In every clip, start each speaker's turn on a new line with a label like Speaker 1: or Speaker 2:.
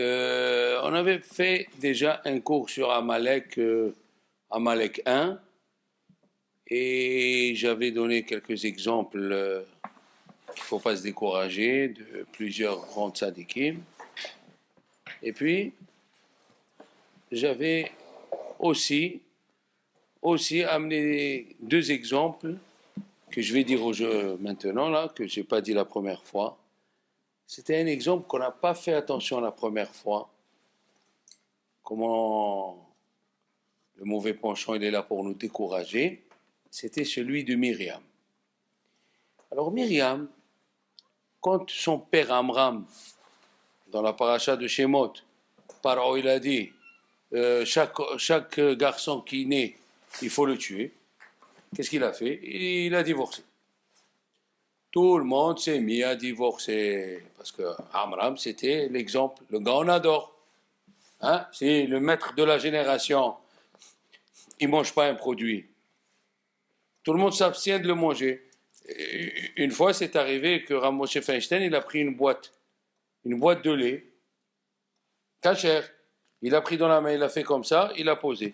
Speaker 1: On avait fait déjà un cours sur Amalek, Amalek 1, et j'avais donné quelques exemples qu'il ne faut pas se décourager de plusieurs grands tzadikim. Et puis, j'avais aussi amené deux exemples que je vais dire au jeu maintenant, là, que je n'ai pas dit la première fois. C'était un exemple qu'on n'a pas fait attention la première fois. Comment le mauvais penchant, il est là pour nous décourager. C'était celui de Myriam. Alors Myriam, quand son père Amram, dans la paracha de Shemot, Paro il a dit, chaque garçon qui naît, il faut le tuer. Qu'est-ce qu'il a fait? Il a divorcé. Tout le monde s'est mis à divorcer. Parce que Amram, c'était l'exemple, le grand adore. Hein? C'est le maître de la génération. Il ne mange pas un produit. Tout le monde s'abstient de le manger. Une fois, c'est arrivé que Rav Moshe Feinstein, il a pris une boîte de lait, kasher. Il a pris dans la main, il a fait comme ça, il a posé.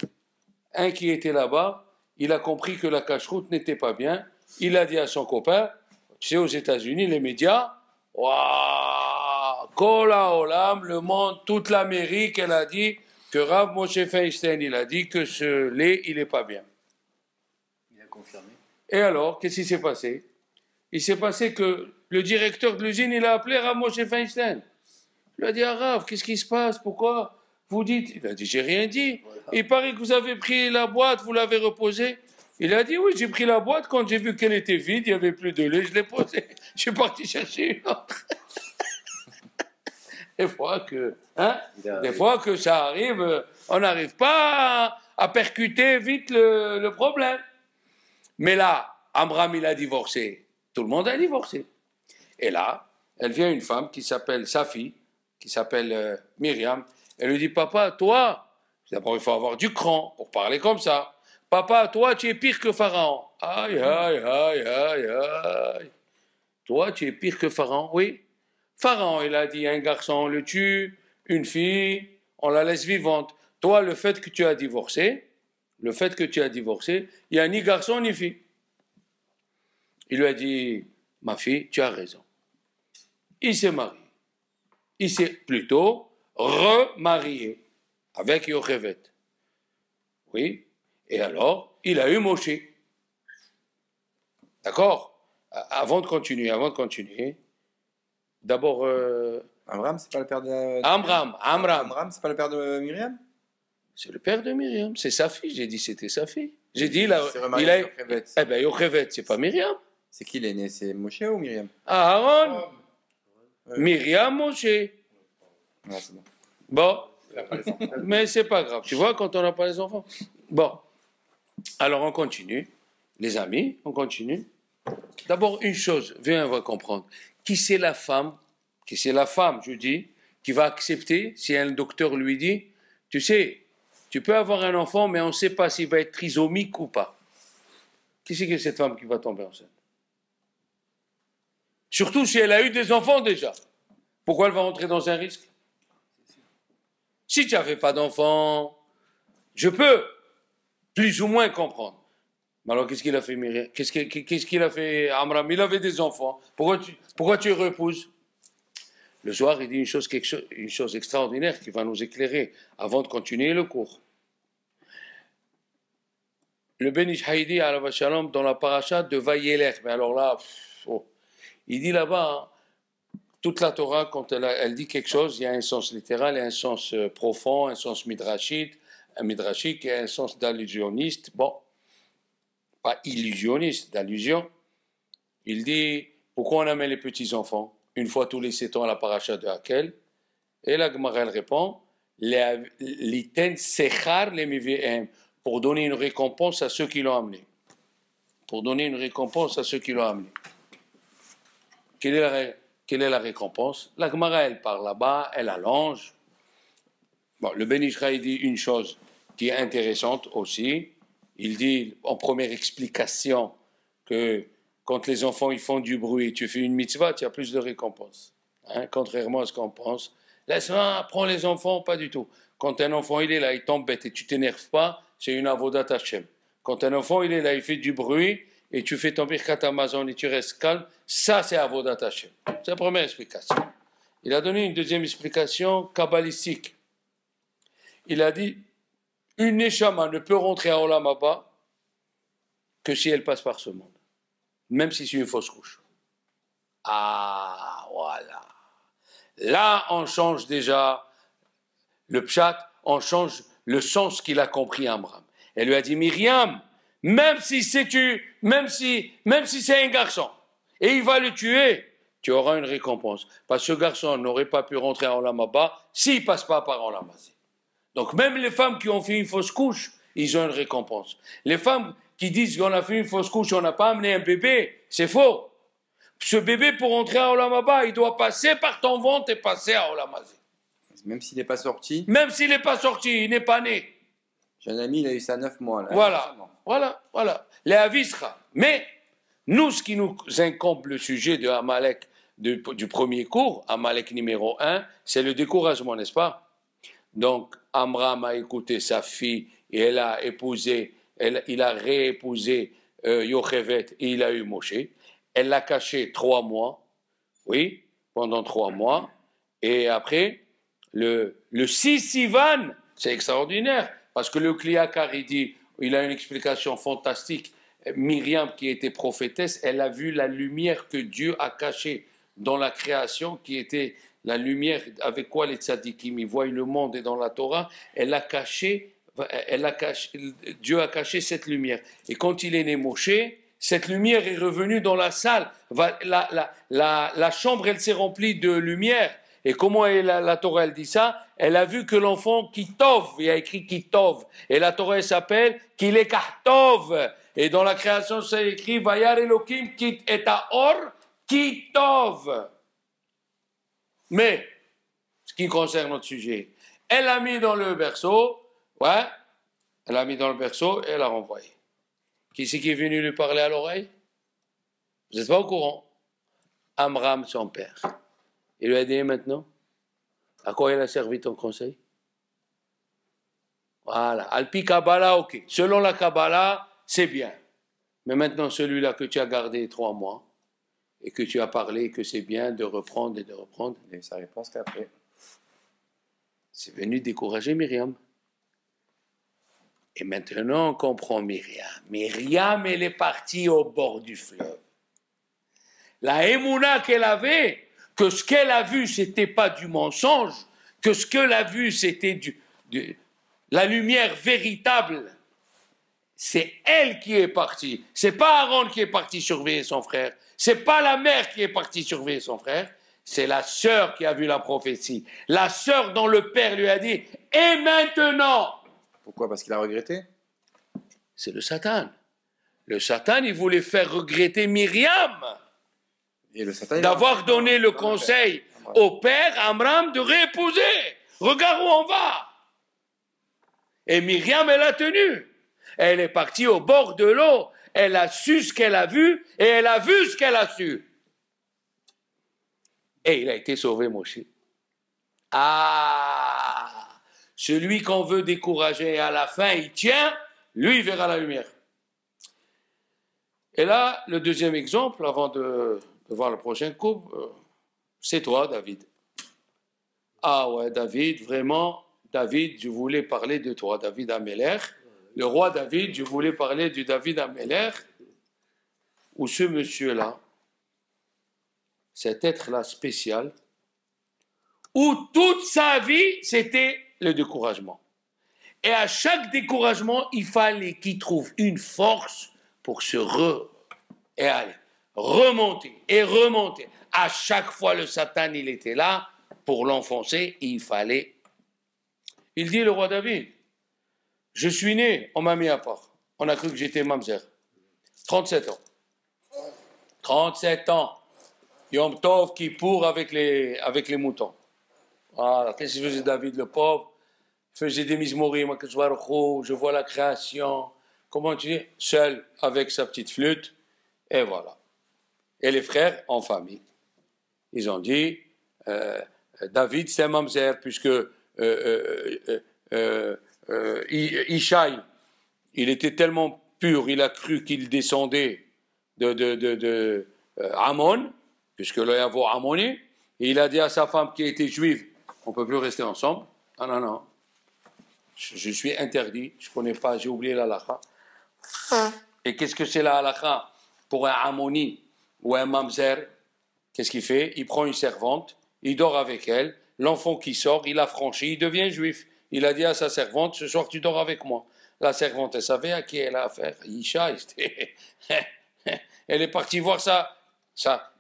Speaker 1: Un qui était là-bas, il a compris que la cache-route n'était pas bien. Il a dit à son copain, tu sais, aux États-Unis, les médias, waouh, Kola Olam, le monde, toute l'Amérique, elle a dit que Rav Moshe Feinstein, il a dit que ce lait, il n'est pas bien.
Speaker 2: Il a confirmé.
Speaker 1: Et alors, qu'est-ce qui s'est passé? Il s'est passé que le directeur de l'usine, il a appelé Rav Moshe Feinstein. Il a dit, ah Rav, qu'est-ce qui se passe? Pourquoi vous dites? Il a dit, j'ai rien dit. Il paraît que vous avez pris la boîte, vous l'avez reposée. Il a dit, oui, j'ai pris la boîte, quand j'ai vu qu'elle était vide, il n'y avait plus de lait, je l'ai posée. Je suis parti chercher une autre. Des fois que ça arrive, on n'arrive pas à percuter vite le problème. Mais là, Amram, il a divorcé. Tout le monde a divorcé. Et là, elle vient une femme qui s'appelle Safi, qui s'appelle Myriam. Elle lui dit, papa, toi, d'abord il faut avoir du cran pour parler comme ça. Papa, toi, tu es pire que Pharaon. Aïe, aïe, aïe, aïe, aïe. Toi, tu es pire que Pharaon, oui. Pharaon, il a dit, un garçon, on le tue, une fille, on la laisse vivante. Toi, le fait que tu as divorcé, il n'y a ni garçon ni fille. Il lui a dit, ma fille, tu as raison. Il s'est marié. Il s'est plutôt remarié avec Yochevet. Oui. Et alors, il a eu Moshe. D'accord? Avant de continuer, d'abord...
Speaker 2: Amram, c'est pas le père de...
Speaker 1: Amram.
Speaker 2: Amram, c'est pas le père de Myriam?
Speaker 1: C'est le père de Myriam, c'est sa fille. J'ai dit c'était sa fille. J'ai dit,
Speaker 2: Yochevet.
Speaker 1: Eh bien, Yochevet, c'est pas Myriam.
Speaker 2: C'est qui l'aîné? C'est Moshe ou Myriam?
Speaker 1: Aaron. Myriam, Moshe.
Speaker 2: Non, c'est bon.
Speaker 1: Bon, mais c'est pas grave. Tu vois, quand on n'a pas les enfants. Bon, alors on continue. Les amis, on continue. D'abord, une chose, viens, on va comprendre. Qui c'est la femme, je dis, qui va accepter si un docteur lui dit, tu sais, tu peux avoir un enfant, mais on ne sait pas s'il va être trisomique ou pas. Qui c'est que cette femme qui va tomber enceinte? Surtout si elle a eu des enfants déjà. Pourquoi elle va entrer dans un risque? Si tu n'avais pas d'enfant, je peux plus ou moins comprendre. Mais alors qu'est-ce qu'il a fait Myriam? Qu'est-ce qu'il a fait Amram? Il avait des enfants. Pourquoi tu repouses? Le soir, il dit une chose extraordinaire qui va nous éclairer avant de continuer le cours. Le Ben Ish Haïdi alav shalom dans la paracha de Vayelech. Mais alors là, il dit là-bas, toute la Torah, quand elle dit quelque chose, il y a un sens littéral, un sens profond, un sens midrashique et un sens d'allusionniste. Bon, pas illusionniste, d'allusion. Il dit, pourquoi on amène les petits-enfants une fois tous les 7 ans à la paracha de Hakel? Et la Gemara, elle répond, l'iten sechar le mivihem, pour donner une récompense à ceux qui l'ont amené. Quelle est la récompense? La Gemara, elle part là-bas, elle allonge. Bon, le Ben Israël dit une chose qui est intéressante aussi. Il dit en première explication que quand les enfants ils font du bruit, tu fais une mitzvah, tu as plus de récompense. Hein? Contrairement à ce qu'on pense, laisse-moi, prends les enfants, pas du tout. Quand un enfant, il est là, il t'embête et tu t'énerves pas, c'est une avodat Hashem. Quand un enfant, il est là, il fait du bruit, et tu fais ton birkat Amazon et tu restes calme, ça c'est avodat Hashem. C'est la première explication. Il a donné une deuxième explication kabbalistique. Il a dit, une neshama ne peut rentrer à Olam Haba que si elle passe par ce monde, même si c'est une fausse couche. Ah, voilà. Là, on change déjà le pshat, on change le sens qu'il a compris Amram. Elle lui a dit, Myriam, même si c'est un garçon, et il va le tuer, tu auras une récompense. Parce que ce garçon n'aurait pas pu rentrer en Olam Haba s'il ne passe pas par Olam Hazé. Donc même les femmes qui ont fait une fausse couche, ils ont une récompense. Les femmes qui disent qu'on a fait une fausse couche, on n'a pas amené un bébé, c'est faux. Ce bébé, pour rentrer à Olam Haba, il doit passer par ton ventre et passer à Olam Hazé.
Speaker 2: Même s'il n'est pas sorti.
Speaker 1: Même s'il n'est pas sorti, il n'est pas né.
Speaker 2: J'ai un ami, il a eu ça 9 mois. Là,
Speaker 1: voilà. Les avisra. Mais nous, ce qui nous incombe le sujet de Amalek du premier cours, Amalek numéro 1, c'est le découragement, n'est-ce pas? Donc, Amram a écouté sa fille et elle a épousé, il a réépousé Yochevet et il a eu Moshe. Elle l'a caché 3 mois, oui, pendant 3 mois. Et après, le 6 Sivan, c'est extraordinaire, parce que le Kliakar, il a une explication fantastique. Myriam, qui était prophétesse, elle a vu la lumière que Dieu a cachée dans la création, qui était la lumière avec quoi les tzadikim, ils voient le monde et dans la Torah, Dieu a caché cette lumière. Et quand il est né Moshe, cette lumière est revenue dans la salle. La chambre, elle s'est remplie de lumière. Et comment la Torah, elle dit ça? Elle a vu que l'enfant Kitov, il y a écrit Kitov. Et la Torah, elle s'appelle Kilekahtov. Et dans la création, c'est écrit Vayar Elohim Kit et Or Kitov. Mais, ce qui concerne notre sujet, elle l'a mis dans le berceau, elle l'a mis dans le berceau et elle l'a renvoyé. Qui c'est qui est venu lui parler à l'oreille? Vous n'êtes pas au courant? Amram, son père. Il lui a dit maintenant, à quoi il a servi ton conseil? Voilà, Alpi Kabbalah, ok. Selon la Kabbalah, c'est bien. Mais maintenant, celui-là que tu as gardé 3 mois, et que tu as parlé, que c'est bien de reprendre et de reprendre.
Speaker 2: Il a eu sa réponse qu'après.
Speaker 1: C'est venu décourager Myriam. Et maintenant, on comprend Myriam. Myriam, elle est partie au bord du fleuve. La émouna qu'elle avait, que ce qu'elle a vu, c'était pas du mensonge, que ce qu'elle a vu, c'était la lumière véritable. C'est elle qui est partie. C'est pas Aaron qui est parti surveiller son frère. C'est pas la mère qui est partie surveiller son frère. C'est la sœur qui a vu la prophétie. La sœur dont le père lui a dit « Et maintenant ?»
Speaker 2: Pourquoi? Parce qu'il a regretté?
Speaker 1: C'est le Satan. Le Satan, il voulait faire regretter Myriam d'avoir donné le conseil au père Amram de réépouser. Regarde où on va. Et Myriam, elle a tenu. Elle est partie au bord de l'eau. Elle a su ce qu'elle a vu et elle a vu ce qu'elle a su. Et il a été sauvé, Moshe. Ah, celui qu'on veut décourager à la fin, il tient, lui, il verra la lumière. Et là, le deuxième exemple, avant de voir le prochain coup, c'est toi, David. Ah ouais, David, vraiment, David, je voulais parler de toi, David Améler. Le roi David, je voulais parler du David Améler, où ce monsieur-là, cet être-là spécial, où toute sa vie, c'était le découragement. Et à chaque découragement, il fallait qu'il trouve une force pour se remonter et remonter. À chaque fois, le Satan, il était là pour l'enfoncer, il fallait. Il dit, le roi David, je suis né, on m'a mis à part. On a cru que j'étais mamzer. 37 ans. 37 ans. Yom Tov qui pour avec les moutons. Voilà, qu'est-ce que faisait David le pauvre? Il faisait des mismorim, je vois la création. Comment tu dis? Seul avec sa petite flûte. Et voilà. Et les frères en famille. Ils ont dit, David, c'est un mamzer, puisque Ishaï, il était tellement pur, il a cru qu'il descendait de Ammon, puisque là, il y a Ammoni, et il a dit à sa femme qui était juive, on ne peut plus rester ensemble. Ah non, non, je suis interdit, je ne connais pas, j'ai oublié la halakha. Et qu'est-ce que c'est la halakha pour un Ammoni ou un mamzer? Qu'est-ce qu'il fait? Il prend une servante, il dort avec elle, l'enfant qui sort, il a franchi, il devient juif. Il a dit à sa servante, ce soir tu dors avec moi. La servante, elle savait à qui elle a affaire. Isha, elle est partie voir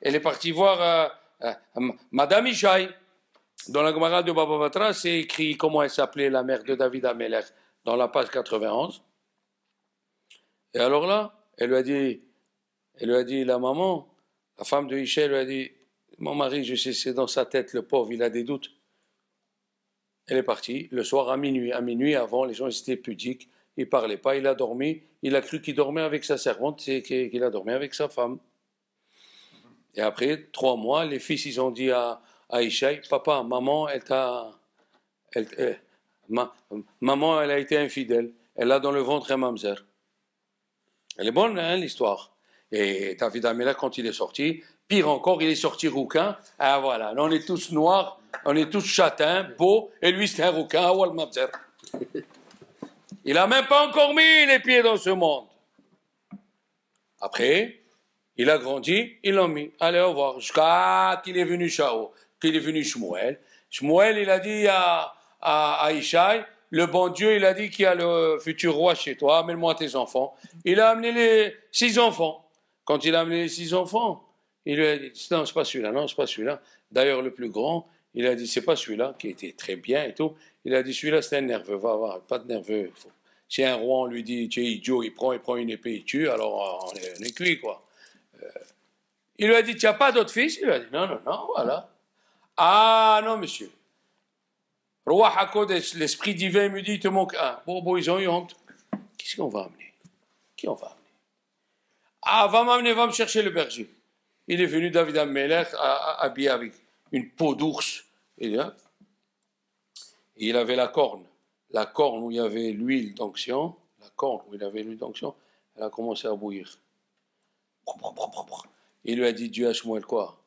Speaker 1: elle est partie voir Madame Ishaï. Dans la Gemara de Baba Batra, c'est écrit comment elle s'appelait la mère de David Amelech dans la page 91. Et alors là, elle lui a dit, la maman, la femme de Ishaï lui a dit, mon mari, je sais, c'est dans sa tête, le pauvre, il a des doutes. Elle est partie, le soir à minuit avant, les gens étaient pudiques, ils ne parlaient pas, il a dormi, il a cru qu'il dormait avec sa servante, c'est qu'il a dormi avec sa femme. Et après 3 mois, les fils, ils ont dit à Ishaï, papa, maman, maman, elle a été infidèle, elle a dans le ventre un mamzer. Elle est bonne, hein, l'histoire. Et David Amelech, quand il est sorti, pire encore, il est sorti rouquin. Ah voilà, là, on est tous noirs, on est tous châtains, beaux, et lui c'est un rouquin, ah ouais, le mamzer. Il n'a même pas encore mis les pieds dans ce monde. Après, il a grandi, ils l'ont mis. Allez, au revoir. Jusqu'à qu'il est venu Shaou, qu'il est venu Shmuel. Shmuel, il a dit à Ishaï, le bon Dieu, il a dit qu'il y a le futur roi chez toi, amène-moi tes enfants. Il a amené les 6 enfants. Quand il a amené les 6 enfants, il lui a dit, non, c'est pas celui-là, non, c'est pas celui-là. D'ailleurs, le plus grand, il a dit, c'est pas celui-là, qui était très bien et tout. Il a dit, celui-là, c'est un nerveux, va, pas de nerveux. Si un roi, on lui dit, tu es idiot, il prend une épée, il tue, alors on est cuit, quoi. Il lui a dit, tu n'as pas d'autre fils? Il lui a dit, non, voilà. Ah, non, monsieur. Roi Hakodesh, l'esprit divin me dit, il te manque un. Bon, ils ont eu honte. Qu'est-ce qu'on va amener? Qui on va amener? Ah, va me chercher le berger. Il est venu, David Amelech, habillé avec une peau d'ours. Et il avait la corne où il y avait l'huile d'onction, elle a commencé à bouillir. Il lui a dit, Dieu à Shmuel, quoi?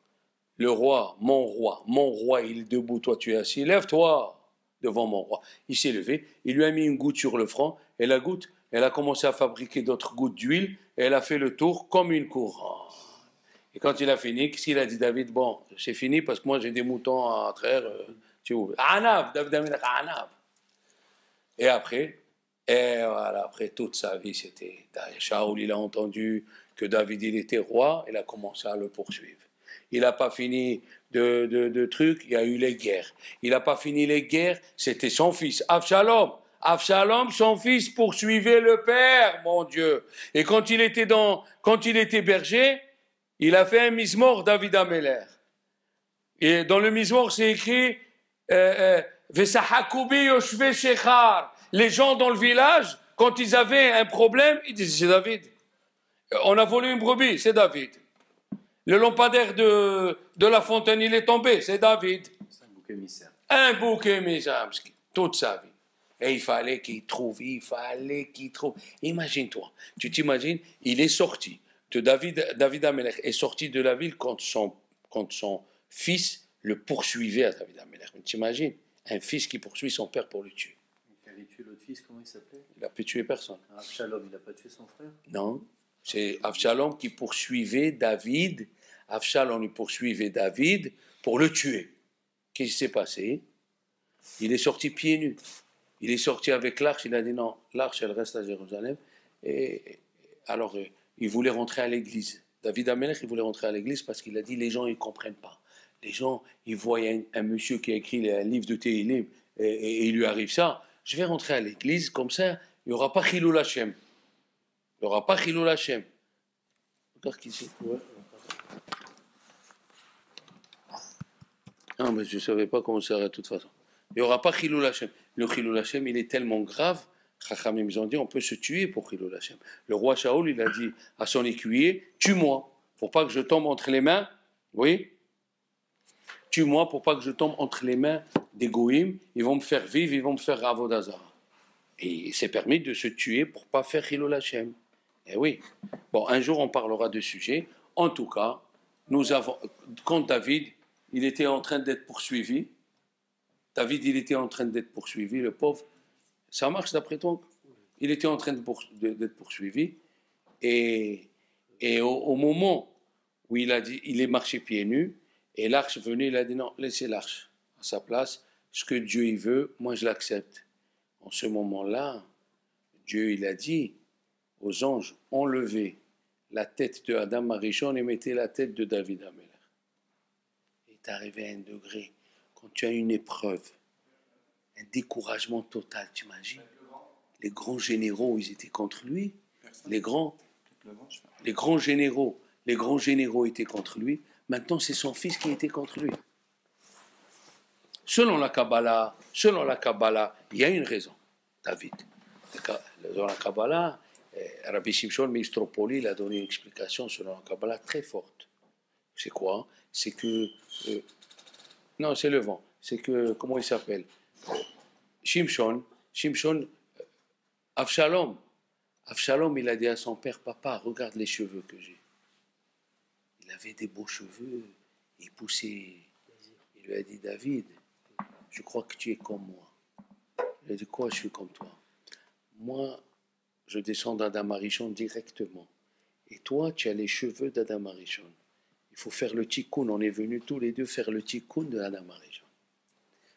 Speaker 1: Le roi, mon roi, il est debout, toi tu es assis, lève-toi devant mon roi. Il s'est levé, il lui a mis une goutte sur le front, et la goutte, elle a commencé à fabriquer d'autres gouttes d'huile, et elle a fait le tour comme une couronne. Et quand il a fini, qu'est-ce qu'il a dit, David? Bon, c'est fini parce que moi j'ai des moutons à traire. Anav, David Amelech, Anav. Et après, voilà, après toute sa vie, c'était Shaoul, il a entendu que David, il était roi, il a commencé à le poursuivre. Il n'a pas fini de trucs, il y a eu les guerres. Il n'a pas fini les guerres, c'était son fils, Avshalom. Avshalom, son fils, poursuivait le père, mon Dieu. Et quand il était berger, il a fait un mismor, David Amelech. Et dans le mismor, c'est écrit Vesahakubi yoshve shechar. Les gens dans le village, quand ils avaient un problème, ils disaient, c'est David. On a volé une brebis, c'est David. Le lampadaire de la fontaine, il est tombé, c'est David.
Speaker 2: C'est un bouc émissaire.
Speaker 1: Un bouc émissaire, toute sa vie. Et il fallait qu'il trouve. Imagine-toi, tu t'imagines, il est sorti. David Amelech est sorti de la ville quand son fils le poursuivait à David Amelech. Tu t'imagines, un fils qui poursuit son père pour le tuer.
Speaker 2: Il avait tué l'autre fils, comment il s'appelait?
Speaker 1: Il n'a pu tuer personne.
Speaker 2: Avshalom, il n'a pas tué son frère?
Speaker 1: Non, c'est Avshalom qui poursuivait David. Avshalom lui poursuivait David pour le tuer. Qu'est-ce qui s'est passé? Il est sorti pieds nus. Il est sorti avec l'arche, il a dit non, l'arche elle reste à Jérusalem. Et alors il voulait rentrer à l'église. David Amelech, il voulait rentrer à l'église parce qu'il a dit les gens ils ne comprennent pas. Les gens, ils voient un monsieur qui a écrit un livre de Tehillim et il lui arrive ça. Je vais rentrer à l'église, comme ça, il n'y aura pas Chilul Hashem. Il n'y aura pas Chilul Hashem. Regarde qui c'est. Ouais. Non, mais je ne savais pas comment ça irait de toute façon. Il n'y aura pas Chilul Hashem. Le Chilul Hashem, il est tellement grave, Chachamim ils ont dit, on peut se tuer pour Chilul Hashem. Le roi Shaoul, il a dit à son écuyer, tue-moi, pour pas que je tombe entre les mains. Oui. tue-moi pour pas que je tombe entre les mains des goïms, ils vont me faire vivre, ils vont me faire avodazara. Et il s'est permis de se tuer pour pas faire Chilul Hashem. Eh oui. Bon, un jour on parlera de ce sujet. En tout cas, nous avons, quand David, il était en train d'être poursuivi, il était en train d'être poursuivi, le pauvre. Ça marche d'après toi? Il était en train d'être poursuivi. Et au moment où il a dit, il est marché pieds nus, et l'arche est venue, il a dit non, laissez l'arche à sa place. Ce que Dieu y veut, moi je l'accepte. En ce moment-là, Dieu il a dit aux anges, enlevez la tête de Adam Arishon et mettez la tête de David Amelech. Il est arrivé à un degré, quand tu as une épreuve, un découragement total, tu imagines? Les grands généraux, ils étaient contre lui. Les grands généraux étaient contre lui. Maintenant, c'est son fils qui était contre lui. Selon la Kabbalah, il y a une raison, David. Dans la Kabbalah, Rabbi Shimshon Mistropoli il a donné une explication selon la Kabbalah très forte. C'est quoi? C'est que... non, c'est le vent. C'est que... Comment il s'appelle? Shimshon, Avshalom, il a dit à son père, papa, regarde les cheveux que j'ai. Il avait des beaux cheveux, il poussait. Il lui a dit, David, je crois que tu es comme moi. Il a dit, quoi, je suis comme toi? Moi, je descends d'Adam Arishon directement. Et toi, tu as les cheveux d'Adam Arishon. Il faut faire le tikkun. On est venus tous les deux faire le tikkun de Adam Arishon.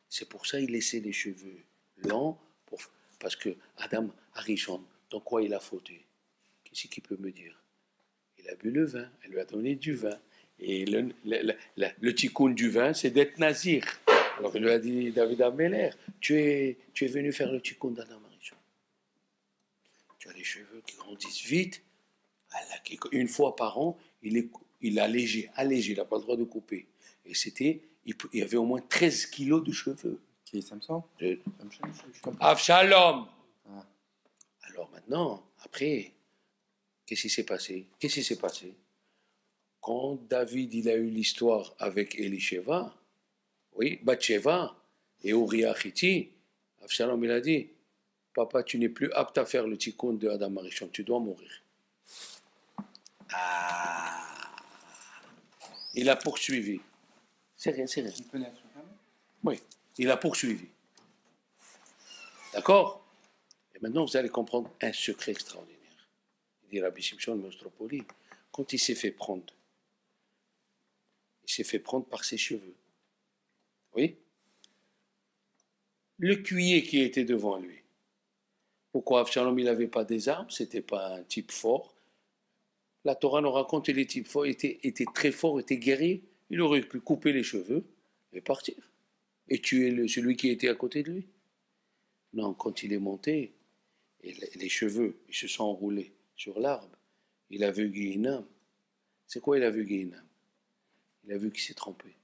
Speaker 1: C'est pour ça qu'il laissait les cheveux lents, parce que Adam Arishon, dans quoi il a fauté? Qu'est-ce qu'il peut me dire? Il a bu le vin, elle lui a donné du vin. Et le tikkun du vin, c'est d'être nazir. Alors il lui a dit, David Ameller, tu es venu faire le tikkun d'Adam Arishon. Tu as les cheveux qui grandissent vite. Une fois par an, il allégé, il n'a pas le droit de couper. Et il y avait au moins 13 kilos de cheveux.
Speaker 3: Qui est Samson?
Speaker 1: Avshalom. Alors maintenant, après, qu'est-ce qui s'est passé? Quand David il a eu l'histoire avec Elisheva, oui, Bathsheba et Uriah Hiti, Avshalom il a dit, papa, tu n'es plus apte à faire le tikkun de Adam Arishon, tu dois mourir. Il a poursuivi. C'est rien. Oui, il a poursuivi. D'accord? Et maintenant, vous allez comprendre un secret extraordinaire. Il dit Rabbi Shimshon Mostropoli, quand il s'est fait prendre par ses cheveux. Oui? Le cuiller qui était devant lui. Pourquoi Avshalom il n'avait pas des armes? C'était pas un type fort. La Torah nous raconte que les types forts étaient très forts, étaient guerriers. Il aurait pu couper les cheveux et partir. Et tuer celui qui était à côté de lui. Non, quand il est monté, et les cheveux, ils se sont enroulés sur l'arbre. Il a vu Guéhinam. C'est quoi il a vu Guéhinam? Il a vu qu'il s'est trompé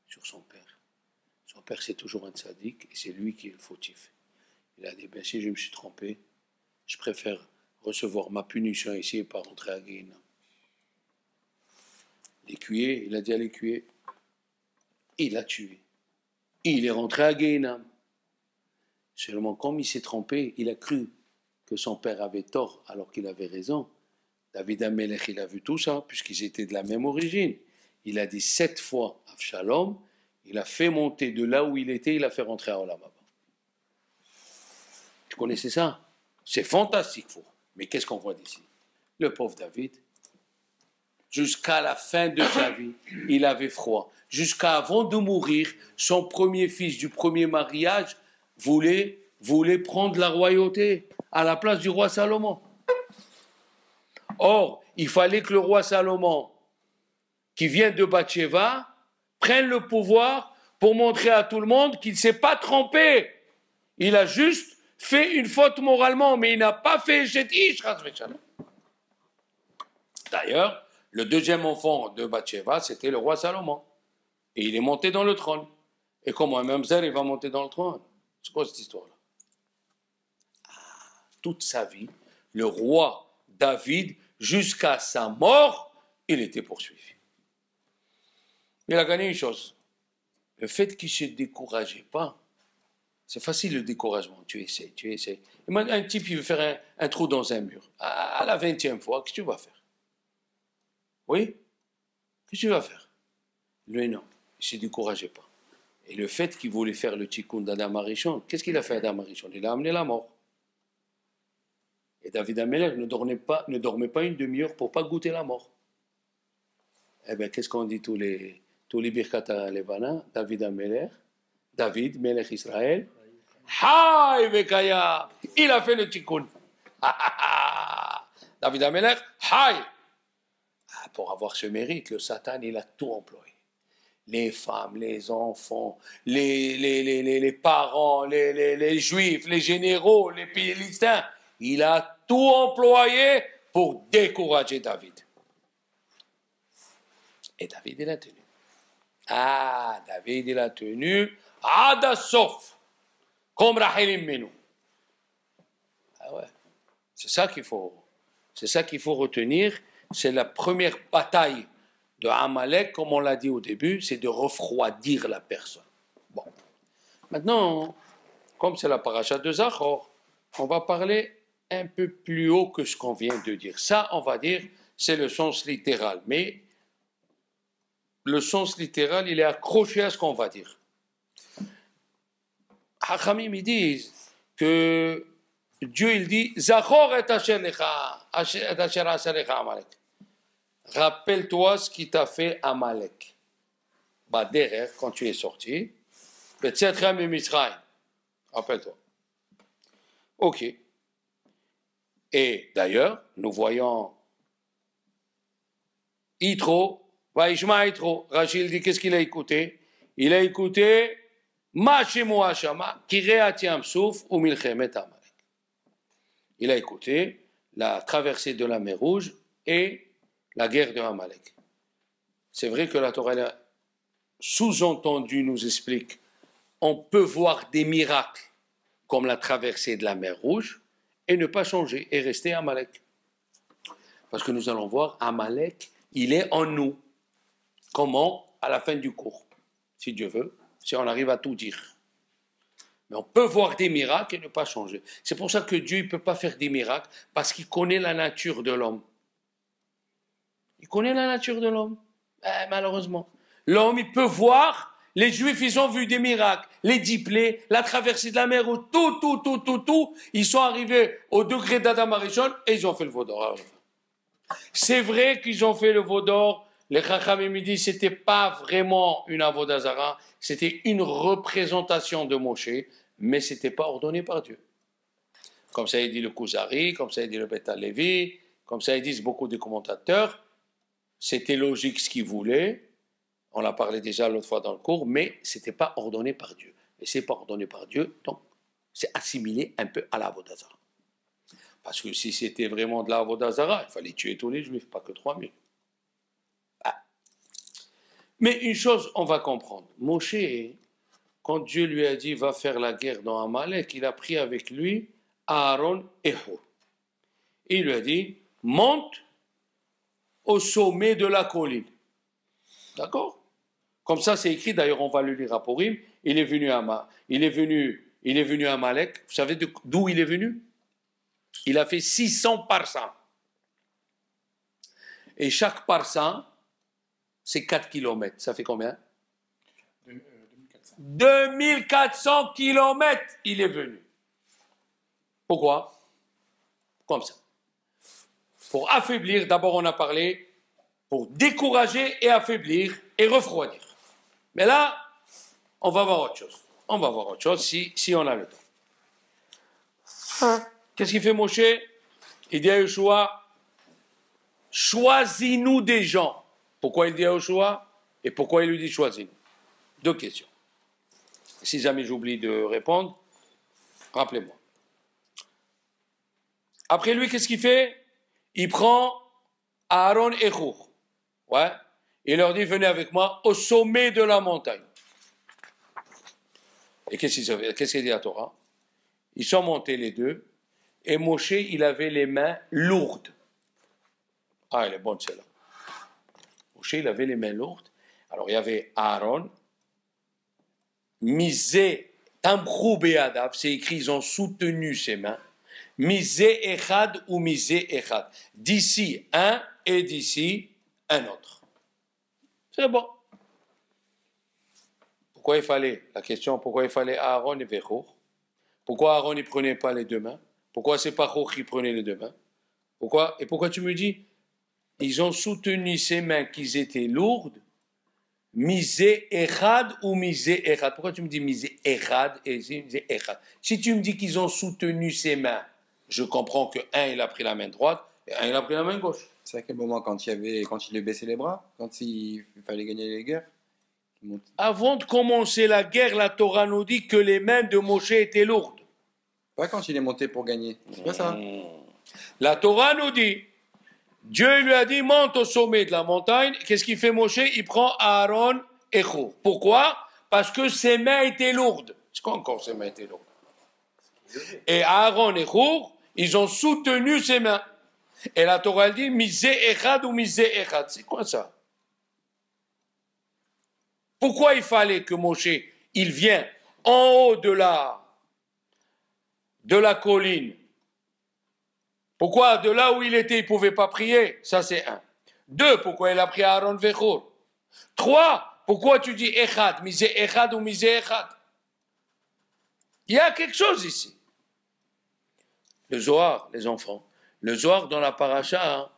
Speaker 1: sur son père. Son père, c'est toujours un tzaddik et c'est lui qui est le fautif. Il a dit, ben si je me suis trompé, je préfère recevoir ma punition ici et pas rentrer à Guéhinam. L'écuyer, il a dit à l'écuyer, il l'a tué. Il est rentré à Guéhinam. Seulement, comme il s'est trompé, il a cru que son père avait tort alors qu'il avait raison. David Amelech, il a vu tout ça, puisqu'ils étaient de la même origine. Il a dit 7 fois Avshalom, il a fait monter de là où il était, il a fait rentrer à Olam Haba. Tu connaissais ça? C'est fantastique, fou. Mais qu'est-ce qu'on voit d'ici? Le pauvre David, jusqu'à la fin de sa vie, il avait froid. Jusqu'à avant de mourir, son premier fils du premier mariage voulait prendre la royauté à la place du roi Salomon. Or, il fallait que le roi Salomon, qui vient de Bathsheba, prenne le pouvoir pour montrer à tout le monde qu'il ne s'est pas trompé. Il a juste fait une faute moralement, mais il n'a pas fait Shetish. D'ailleurs, le deuxième enfant de Bathsheba, c'était le roi Salomon. Et il est monté dans le trône. Et comment un mamzer, il va monter dans le trône? C'est quoi cette histoire-là? Toute sa vie, le roi David, jusqu'à sa mort, il était poursuivi. Il a gagné une chose. le fait qu'il ne se décourageait pas, c'est facile le découragement, tu essaies. Un type, il veut faire un trou dans un mur. À la 20e fois, qu'est-ce que tu vas faire? Oui? Qu'est-ce que tu vas faire? Lui, non, il ne se décourageait pas. Et le fait qu'il voulait faire le tikkun d'Adam Arishon, qu'est-ce qu'il a fait Adam Arishon? Il a amené la mort. Et David Amelech ne dormait pas une demi-heure pour ne pas goûter la mort. Eh bien, qu'est-ce qu'on dit tous les Birkat Levana? David Amelech, David, Melech Israël, Haï Vekaya, il a fait le tikkun. David Amelech, Haï. Pour avoir ce mérite, le Satan, il a tout employé. Les femmes, les enfants, les parents, les juifs, les généraux, les Philistins. Il a tout employé pour décourager David. Et David, il a tenu. David, il a tenu. Adasof. Comme Rachel Menou. Ouais. C'est ça qu'il faut retenir. C'est la première bataille de Amalek, comme on l'a dit au début, c'est de refroidir la personne. Bon. Maintenant, comme c'est la paracha de Zachor, on va parler un peu plus haut que ce qu'on vient de dire. Ça, on va dire, c'est le sens littéral. Mais le sens littéral, il est accroché à ce qu'on va dire. Hachamim, ils disent que Dieu, il dit « Zachor et asher lecha Amalek ». Rappelle-toi ce qui t'a fait Amalek. Derrière, quand tu es sorti, Betzetchem et Misraïm. Rappelle-toi. Ok. Et d'ailleurs, nous voyons Yitro, Vaishma Yitro. Rachel dit qu'est-ce qu'il a écouté? Il a écouté Mashemu Hashama, Kireat Souf ou Milchemet Amalek. Il a écouté la traversée de la mer Rouge et la guerre de Amalek. C'est vrai que la Torah, sous-entendu, nous explique on peut voir des miracles comme la traversée de la mer Rouge et ne pas changer et rester Amalek. Parce que nous allons voir, Amalek, il est en nous. Comment? À la fin du cours, si Dieu veut, si on arrive à tout dire. Mais on peut voir des miracles et ne pas changer. C'est pour ça que Dieu ne peut pas faire des miracles, parce qu'il connaît la nature de l'homme. Il connaît la nature de l'homme, malheureusement. L'homme, il peut voir, les Juifs, ils ont vu des miracles, les 10 plaies, la traversée de la mer, tout. Ils sont arrivés au degré d'Adam Arishon et ils ont fait le veau d'or. C'est vrai qu'ils ont fait le veau d'or. Les Chachamim me disent que ce n'était pas vraiment une avodah zara, c'était une représentation de Moshe, mais ce n'était pas ordonné par Dieu. Comme ça, il dit le Kuzari, comme ça, il dit le Beth Levi, comme ça, ils disent beaucoup de commentateurs. C'était logique ce qu'ils voulaient, on l'a parlé déjà l'autre fois dans le cours, mais ce n'était pas ordonné par Dieu. Et ce n'est pas ordonné par Dieu, donc c'est assimilé un peu à la avodah zara. Parce que si c'était vraiment de la avodah zara, il fallait tuer tous les Juifs, pas que 3000. Mais une chose, on va comprendre. Moshe, quand Dieu lui a dit va faire la guerre dans Amalek, il a pris avec lui Aaron et Hur. Il lui a dit monte au sommet de la colline. D'accord? Comme ça, c'est écrit, d'ailleurs, on va le lire à Purim. Il est venu à Amalek. Vous savez d'où il est venu? Il a fait 600 parsans. Et chaque parsan, c'est 4 km. Ça fait combien? 2400 km, il est venu. Pourquoi? Comme ça. Pour affaiblir, d'abord on a parlé, pour décourager et affaiblir et refroidir. Mais là, on va voir autre chose. On va voir autre chose si on a le temps. Qu'est-ce qu'il fait Moshe? Il dit à Yoshua, choisis-nous des gens. Pourquoi il dit à Yoshua? Et pourquoi il lui dit choisis-nous? 2 questions. Si jamais j'oublie de répondre, rappelez-moi. Après lui, qu'est-ce qu'il fait? Il prend Aaron et Hur. Ouais. Il leur dit, venez avec moi au sommet de la montagne. Et qu'est-ce qu'il dit à Torah? Ils sont montés les deux. Et Moshe, il avait les mains lourdes. Ah, elle est bonne celle-là. Moshe, il avait les mains lourdes. Alors, il y avait Aaron Misé, tamchou beadav, c'est écrit, ils ont soutenu ses mains. Misé echad ou misé echad. D'ici un et d'ici un autre. C'est bon. Pourquoi il fallait, la question, pourquoi il fallait Aaron et Vechour? Pourquoi Aaron ne prenait pas les deux mains? Pourquoi c'est pas Chour qui prenait les deux mains? Pourquoi? Et pourquoi tu me dis, ils ont soutenu ses mains qu'ils étaient lourdes? Misé echad ou misé echad? Pourquoi tu me dis misé echad et misé echad? Si tu me dis qu'ils ont soutenu ses mains, je comprends que un il a pris la main droite et un il a pris la main gauche.
Speaker 3: C'est à quel moment quand il baissait les bras, quand il fallait gagner les guerres?
Speaker 1: Avant de commencer la guerre, la Torah nous dit que les mains de Moshe étaient lourdes.
Speaker 3: Pas quand il est monté pour gagner. C'est pas ça.
Speaker 1: La Torah nous dit, Dieu lui a dit, monte au sommet de la montagne. Qu'est-ce qu'il fait Moshe? Il prend Aaron et Chour. Pourquoi? Parce que ses mains étaient lourdes. C'est quoi encore ses mains étaient lourdes? Et Aaron et Chour, ils ont soutenu ses mains. Et la Torah dit, misé echad ou misé echad. C'est quoi ça? Pourquoi il fallait que Moshe, il vienne en haut de la colline? Pourquoi de là où il était, il ne pouvait pas prier? Ça, c'est un. Deux, pourquoi il a pris Aaron Vechour? Trois, pourquoi tu dis Echad, misé Echad ou misé Echad? Il y a quelque chose ici. Le Zohar, les enfants. Le Zohar, dans la paracha, hein,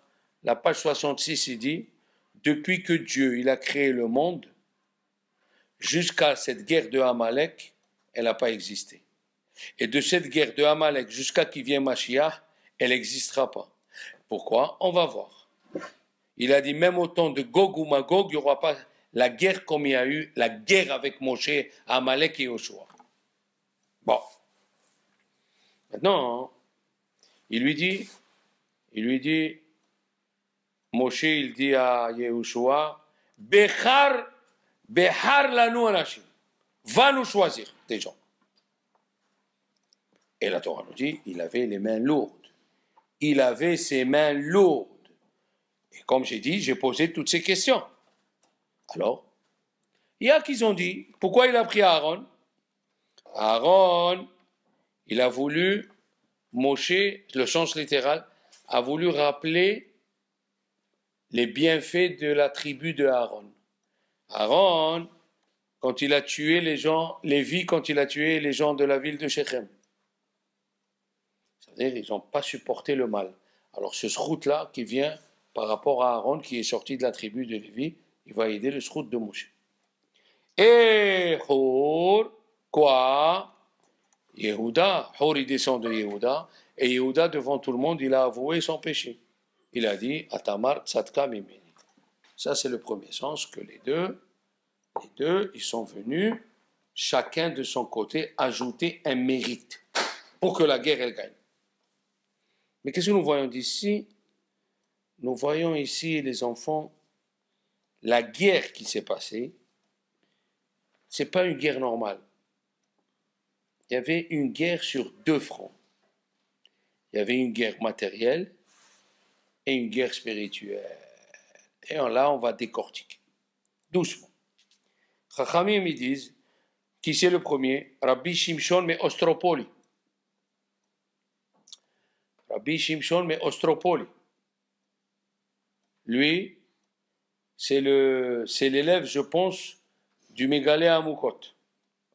Speaker 1: la page 66, il dit, depuis que Dieu, il a créé le monde, jusqu'à cette guerre de Amalek, elle n'a pas existé. Et de cette guerre de Amalek jusqu'à qu'il vienne Mashiach, elle n'existera pas. Pourquoi? On va voir. Il a dit même au temps de Gog ou Magog, il n'y aura pas la guerre comme il y a eu la guerre avec Moshe, Amalek et Yoshua. Bon. Maintenant, il lui dit, Moshe, il dit à Yehoshua, Bechar lanu anashim, va nous choisir des gens. Et la Torah nous dit, il avait les mains lourdes. Il avait ses mains lourdes. Et comme j'ai dit, j'ai posé toutes ces questions. Alors, il y a qui ont dit, pourquoi il a pris Aaron? Aaron, il a voulu, Moshe, le sens littéral, a voulu rappeler les bienfaits de la tribu de Aaron. Aaron, quand il a tué les gens, Lévi, quand il a tué les gens de la ville de Shechem. C'est-à-dire, ils n'ont pas supporté le mal. Alors, ce srout-là qui vient par rapport à Aaron, qui est sorti de la tribu de Lévi, il va aider le srout de Moshe. Et Hor, quoi? Yehuda, Hor, il descend de Yehuda, et Yehuda, devant tout le monde, il a avoué son péché. Il a dit, Atamar tzadka mimeni. Ça, c'est le premier sens que les deux, ils sont venus, chacun de son côté, ajouter un mérite pour que la guerre, elle gagne. Mais qu'est-ce que nous voyons d'ici? Nous voyons ici, les enfants, la guerre qui s'est passée, ce n'est pas une guerre normale. Il y avait une guerre sur deux fronts. Il y avait une guerre matérielle et une guerre spirituelle. Et là, on va décortiquer. Doucement. Chachamim, ils disent, qui c'est le premier? Rabbi Shimshon, mais Ostropoli. Rabbi Shimshon, mais Ostropoli. Lui, c'est l'élève, je pense, du Mégalé Amoukot.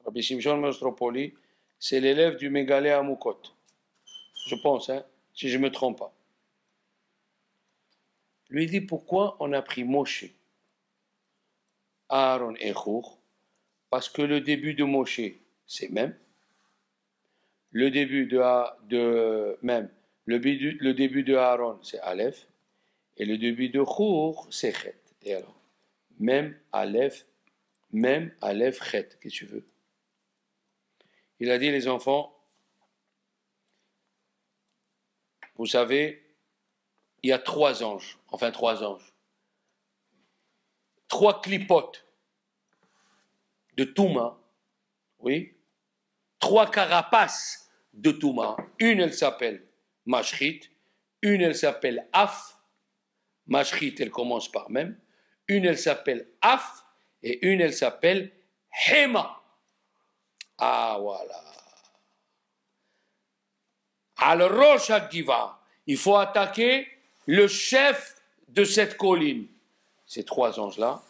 Speaker 1: Rabbi Shimshon, mais Ostropoli, c'est l'élève du Mégalé Amoukot. Je pense, hein, si je ne me trompe pas. Lui dit pourquoi on a pris Moshe, Aaron et Chour, parce que le début de Moshe, c'est même. Le début le début de Aaron, c'est Aleph. Et le début de Chour, c'est Chet. Et alors, même Aleph, Chet, qu'est-ce que tu veux? Il a dit, les enfants, vous savez, il y a trois anges, trois clipotes de Touma, oui, trois carapaces de Touma. Une, elle s'appelle Mashrit, une, elle s'appelle Af, Mashrit, elle commence par même, une, elle s'appelle Af, et une, elle s'appelle Hema. Ah, voilà. Al-Rosh Hagiva. Il faut attaquer le chef de cette colline. Ces trois anges-là.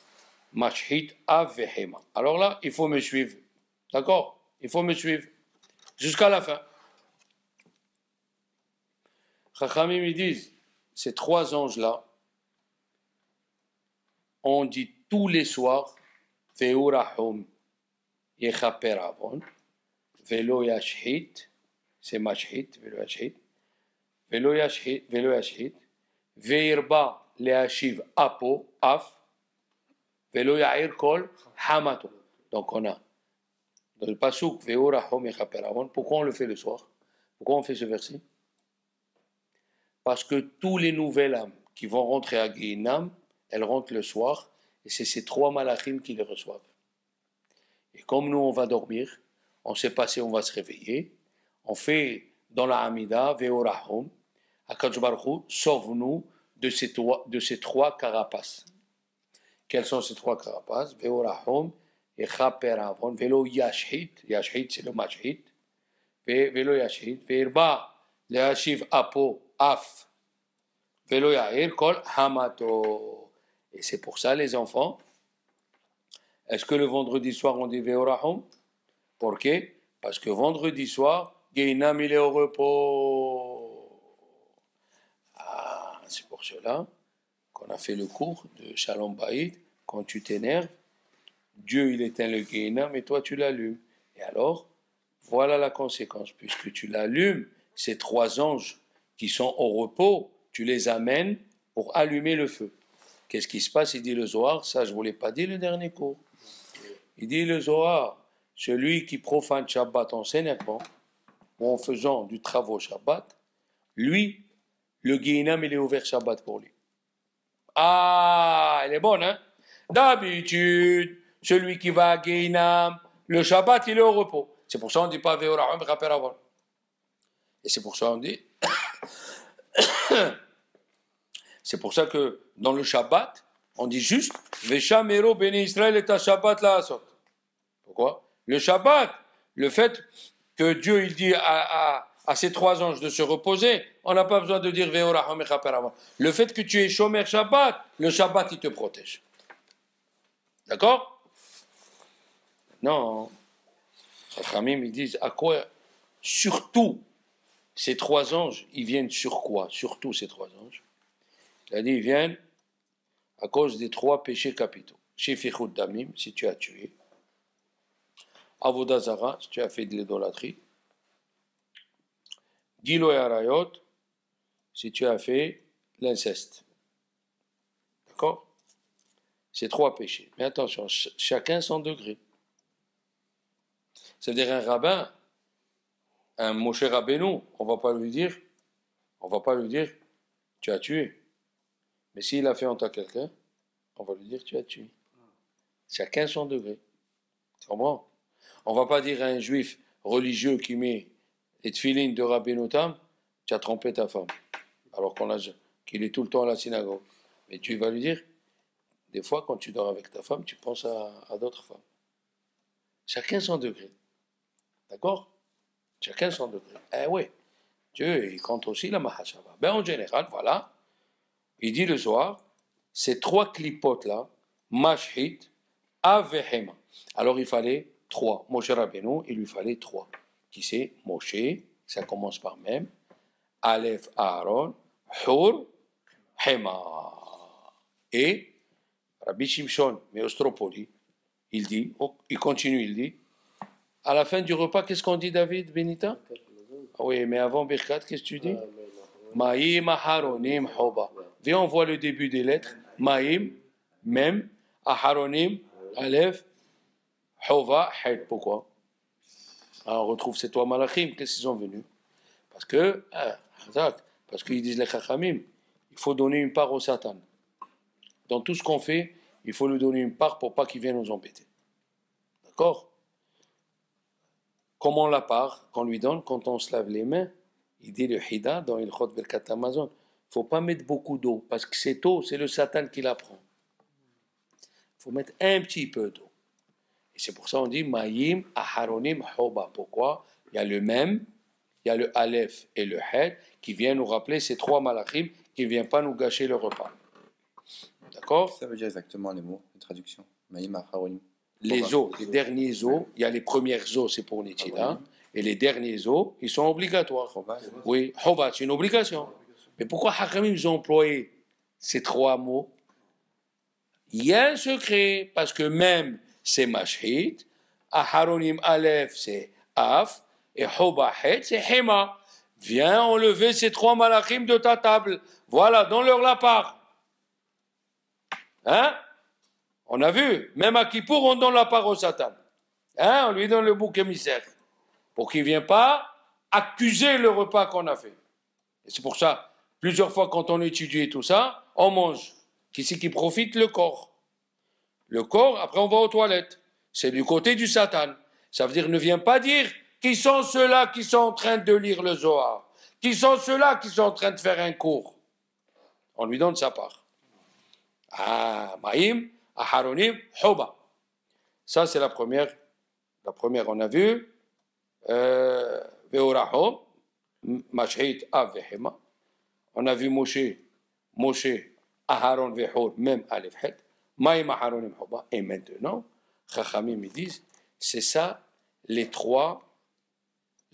Speaker 1: Mashhit Avehema. Alors là, il faut me suivre. D'accord? Il faut me suivre. Jusqu'à la fin. Chachamim, ils disent, ces trois anges-là, on dit tous les soirs, Ve'urahum Yechaper Avon, Velo Yashhit, c'est Mashhit, Velo Yashhit, Velo Yashhit, Ve'irba Leashiv Apo, Af, Velo Ya'ir Kol, Hamato. Donc on a, dans le Pasuk, Ve'urahum Yechaper Avon, pourquoi on le fait le soir? Pourquoi on fait ce verset? Parce que tous les nouvelles âmes qui vont rentrer à Guéhinam, elles rentrent le soir, et c'est ces trois malachim qui les reçoivent. Et comme nous, on va dormir, on ne sait pas si on va se réveiller, on fait dans la Hamida, Ve'orahum, Akadosh Baruch Hu, sauve-nous de ces trois carapaces. Quels sont ces trois carapaces? Ve'orahum, Yechaper Avon, Velo Yashhit, Yashhit c'est le Mashhit, Velo Yashhit, Ve'irba, Leashiv Apo, Af, Velo Ya'ir Kol Hamato. Et c'est pour ça, les enfants, est-ce que le vendredi soir on dit Ve'orahum? Pourquoi? Parce que vendredi soir, Guéhinam il est au repos. Ah, c'est pour cela qu'on a fait le cours de Shalom Baïd. Quand tu t'énerves, Dieu il éteint le Guéhinam et toi tu l'allumes. Et alors, voilà la conséquence. Puisque tu l'allumes, ces trois anges qui sont au repos, tu les amènes pour allumer le feu. Qu'est-ce qui se passe? Il dit le Zohar, ça je ne vous l'ai pas dit le dernier cours. Il dit le Zohar, celui qui profane Shabbat en s'énervant ou en faisant du travail Shabbat, lui, le Guéhinam, il est ouvert Shabbat pour lui. Ah, elle est bonne, hein? D'habitude, celui qui va à Guéhinam, le Shabbat, il est au repos. C'est pour ça qu'on ne dit pas Ve'orahum Yechaper Avon. Et c'est pour ça qu'on dit... C'est pour ça que dans le Shabbat, on dit juste Veshamero Bene Israël et ta Shabbat la asot. Pourquoi? Le Shabbat, le fait que Dieu il dit à ces trois anges de se reposer, on n'a pas besoin de dire Ve'orahum Yechaper Avon. Le fait que tu es Shomer Shabbat, le Shabbat il te protège. D'accord? Non. Chachamim ils disent à quoi? Surtout ces trois anges, ils viennent sur quoi? Surtout ces trois anges. Il a dit, ils viennent à cause des trois péchés capitaux. Shefichut Damim, si tu as tué. Avodah Zara, si tu as fait de l'idolâtrie. Giloy Arayot, si tu as fait l'inceste. D'accord? Ces trois péchés. Mais attention, chacun son degré. C'est-à-dire un rabbin, un Moshe Rabbeinu, on ne va pas lui dire, tu as tué. Mais s'il a fait honte à quelqu'un, on va lui dire tu as tué. Chacun son degré. Tu comprends? On ne va pas dire à un juif religieux qui met les tefilines de Rabbeinu Tam, tu as trompé ta femme. Alors qu'il est tout le temps à la synagogue. Mais tu vas lui dire, des fois quand tu dors avec ta femme, tu penses à d'autres femmes. Chacun son degré. D'accord? Chacun son degré. Eh oui, Dieu, il compte aussi la mahashava. Ben en général, voilà. Il dit le soir, ces trois clipotes-là, Mashhit, Avehema. Alors il fallait trois. Moshe Rabbeinu, il lui fallait trois. Qui c'est? Moshe, ça commence par même. Aleph Aaron, Hur, Hema. Et Rabbi Shimshon, Meostropoli, il dit, il continue, il dit, à la fin du repas, qu'est-ce qu'on dit, David Benita? Ah oui, mais avant Birkat, qu'est-ce que tu dis? Maïm, Aharonim, Hoba. Viens, on voit le début des lettres. Maïm, Mem, Aharonim, Aleph, Hova, Het. Pourquoi? Alors, on retrouve ces trois malachim. Qu'est-ce qu'ils sont venus? Parce qu'ils disent les chachamim, il faut donner une part au Satan. Dans tout ce qu'on fait, il faut lui donner une part pour pas qu'il vienne nous embêter. D'accord? Comment la part qu'on lui donne quand on se lave les mains? Il dit le Hida dans Ilchot Birkat Hamazon. Il ne faut pas mettre beaucoup d'eau, parce que cette eau, c'est le Satan qui la prend. Il faut mettre un petit peu d'eau. Et c'est pour ça qu'on dit Maïm, Aharonim, Hoba. Pourquoi? Il y a le même, il y a le Aleph et le Het qui viennent nous rappeler ces trois malachim qui ne viennent pas nous gâcher le repas. D'accord?
Speaker 3: Ça veut dire exactement les mots, les traductions. Maïm, Aharonim.
Speaker 1: Les os, les derniers os, il y a les premières os, c'est pour Nitida, et les derniers os, ils sont obligatoires. Oui, Hoba, c'est une obligation. Mais pourquoi Hakamim, ils ont employé ces trois mots? Il y a un secret, parce que même c'est Mashhid, Aharonim Aleph, c'est Af, et Hoba Het, c'est Hema. Viens enlever ces trois malachim de ta table. Voilà, donne-leur la part. Hein? On a vu, même à Kippour, on donne la part au Satan. Hein? On lui donne le bouc émissaire. Pour qu'il ne vienne pas accuser le repas qu'on a fait. Et c'est pour ça, plusieurs fois quand on étudie tout ça, on mange. Qui c'est qui profite? Le corps. Le corps, après on va aux toilettes. C'est du côté du Satan. Ça veut dire, ne viens pas dire qui sont ceux-là qui sont en train de lire le Zohar. Qui sont ceux-là qui sont en train de faire un cours. On lui donne sa part. Ah, Maïm, Aharonim, Hoba. Ça, c'est la première. La première, on a vu. Veorahom, Mashhid, Av, Vehema. On a vu Moshe, Aharon, Vehor, même Aleph, Het. Maïm, Aharonim, Hoba. Et maintenant, Chachamim, ils disent, c'est ça, les trois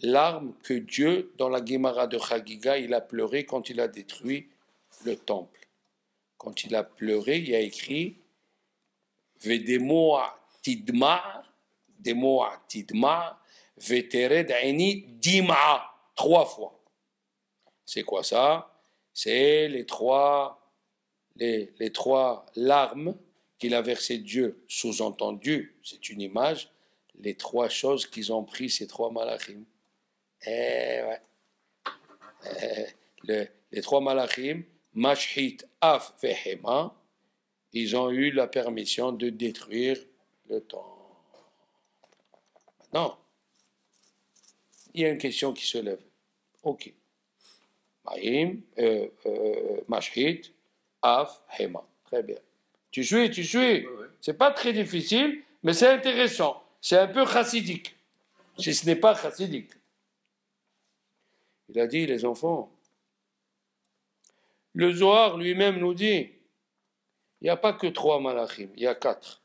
Speaker 1: larmes que Dieu, dans la Gemara de Chagiga, il a pleuré quand il a détruit le temple. Quand il a pleuré, il a écrit Vedemoa tidma, demoa tidma, vetered aini dima, 3 fois. C'est quoi ça? C'est les trois larmes qu'il a versé Dieu, sous-entendu, c'est une image, les 3 choses qu'ils ont pris, ces 3 malachim. Ouais. Les 3 malachim, Mashhit, Af, Vehema, ils ont eu la permission de détruire le temple. Maintenant, il y a une question qui se lève. Ok. Maïm, Mashhit, Af, Hema. Très bien. Tu suis?
Speaker 2: Ouais.
Speaker 1: C'est pas très difficile, mais c'est intéressant. C'est un peu chassidique. Si ce n'est pas chassidique. Il a dit, les enfants, le Zohar lui-même nous dit, il n'y a pas que 3 malachim, il y a 4.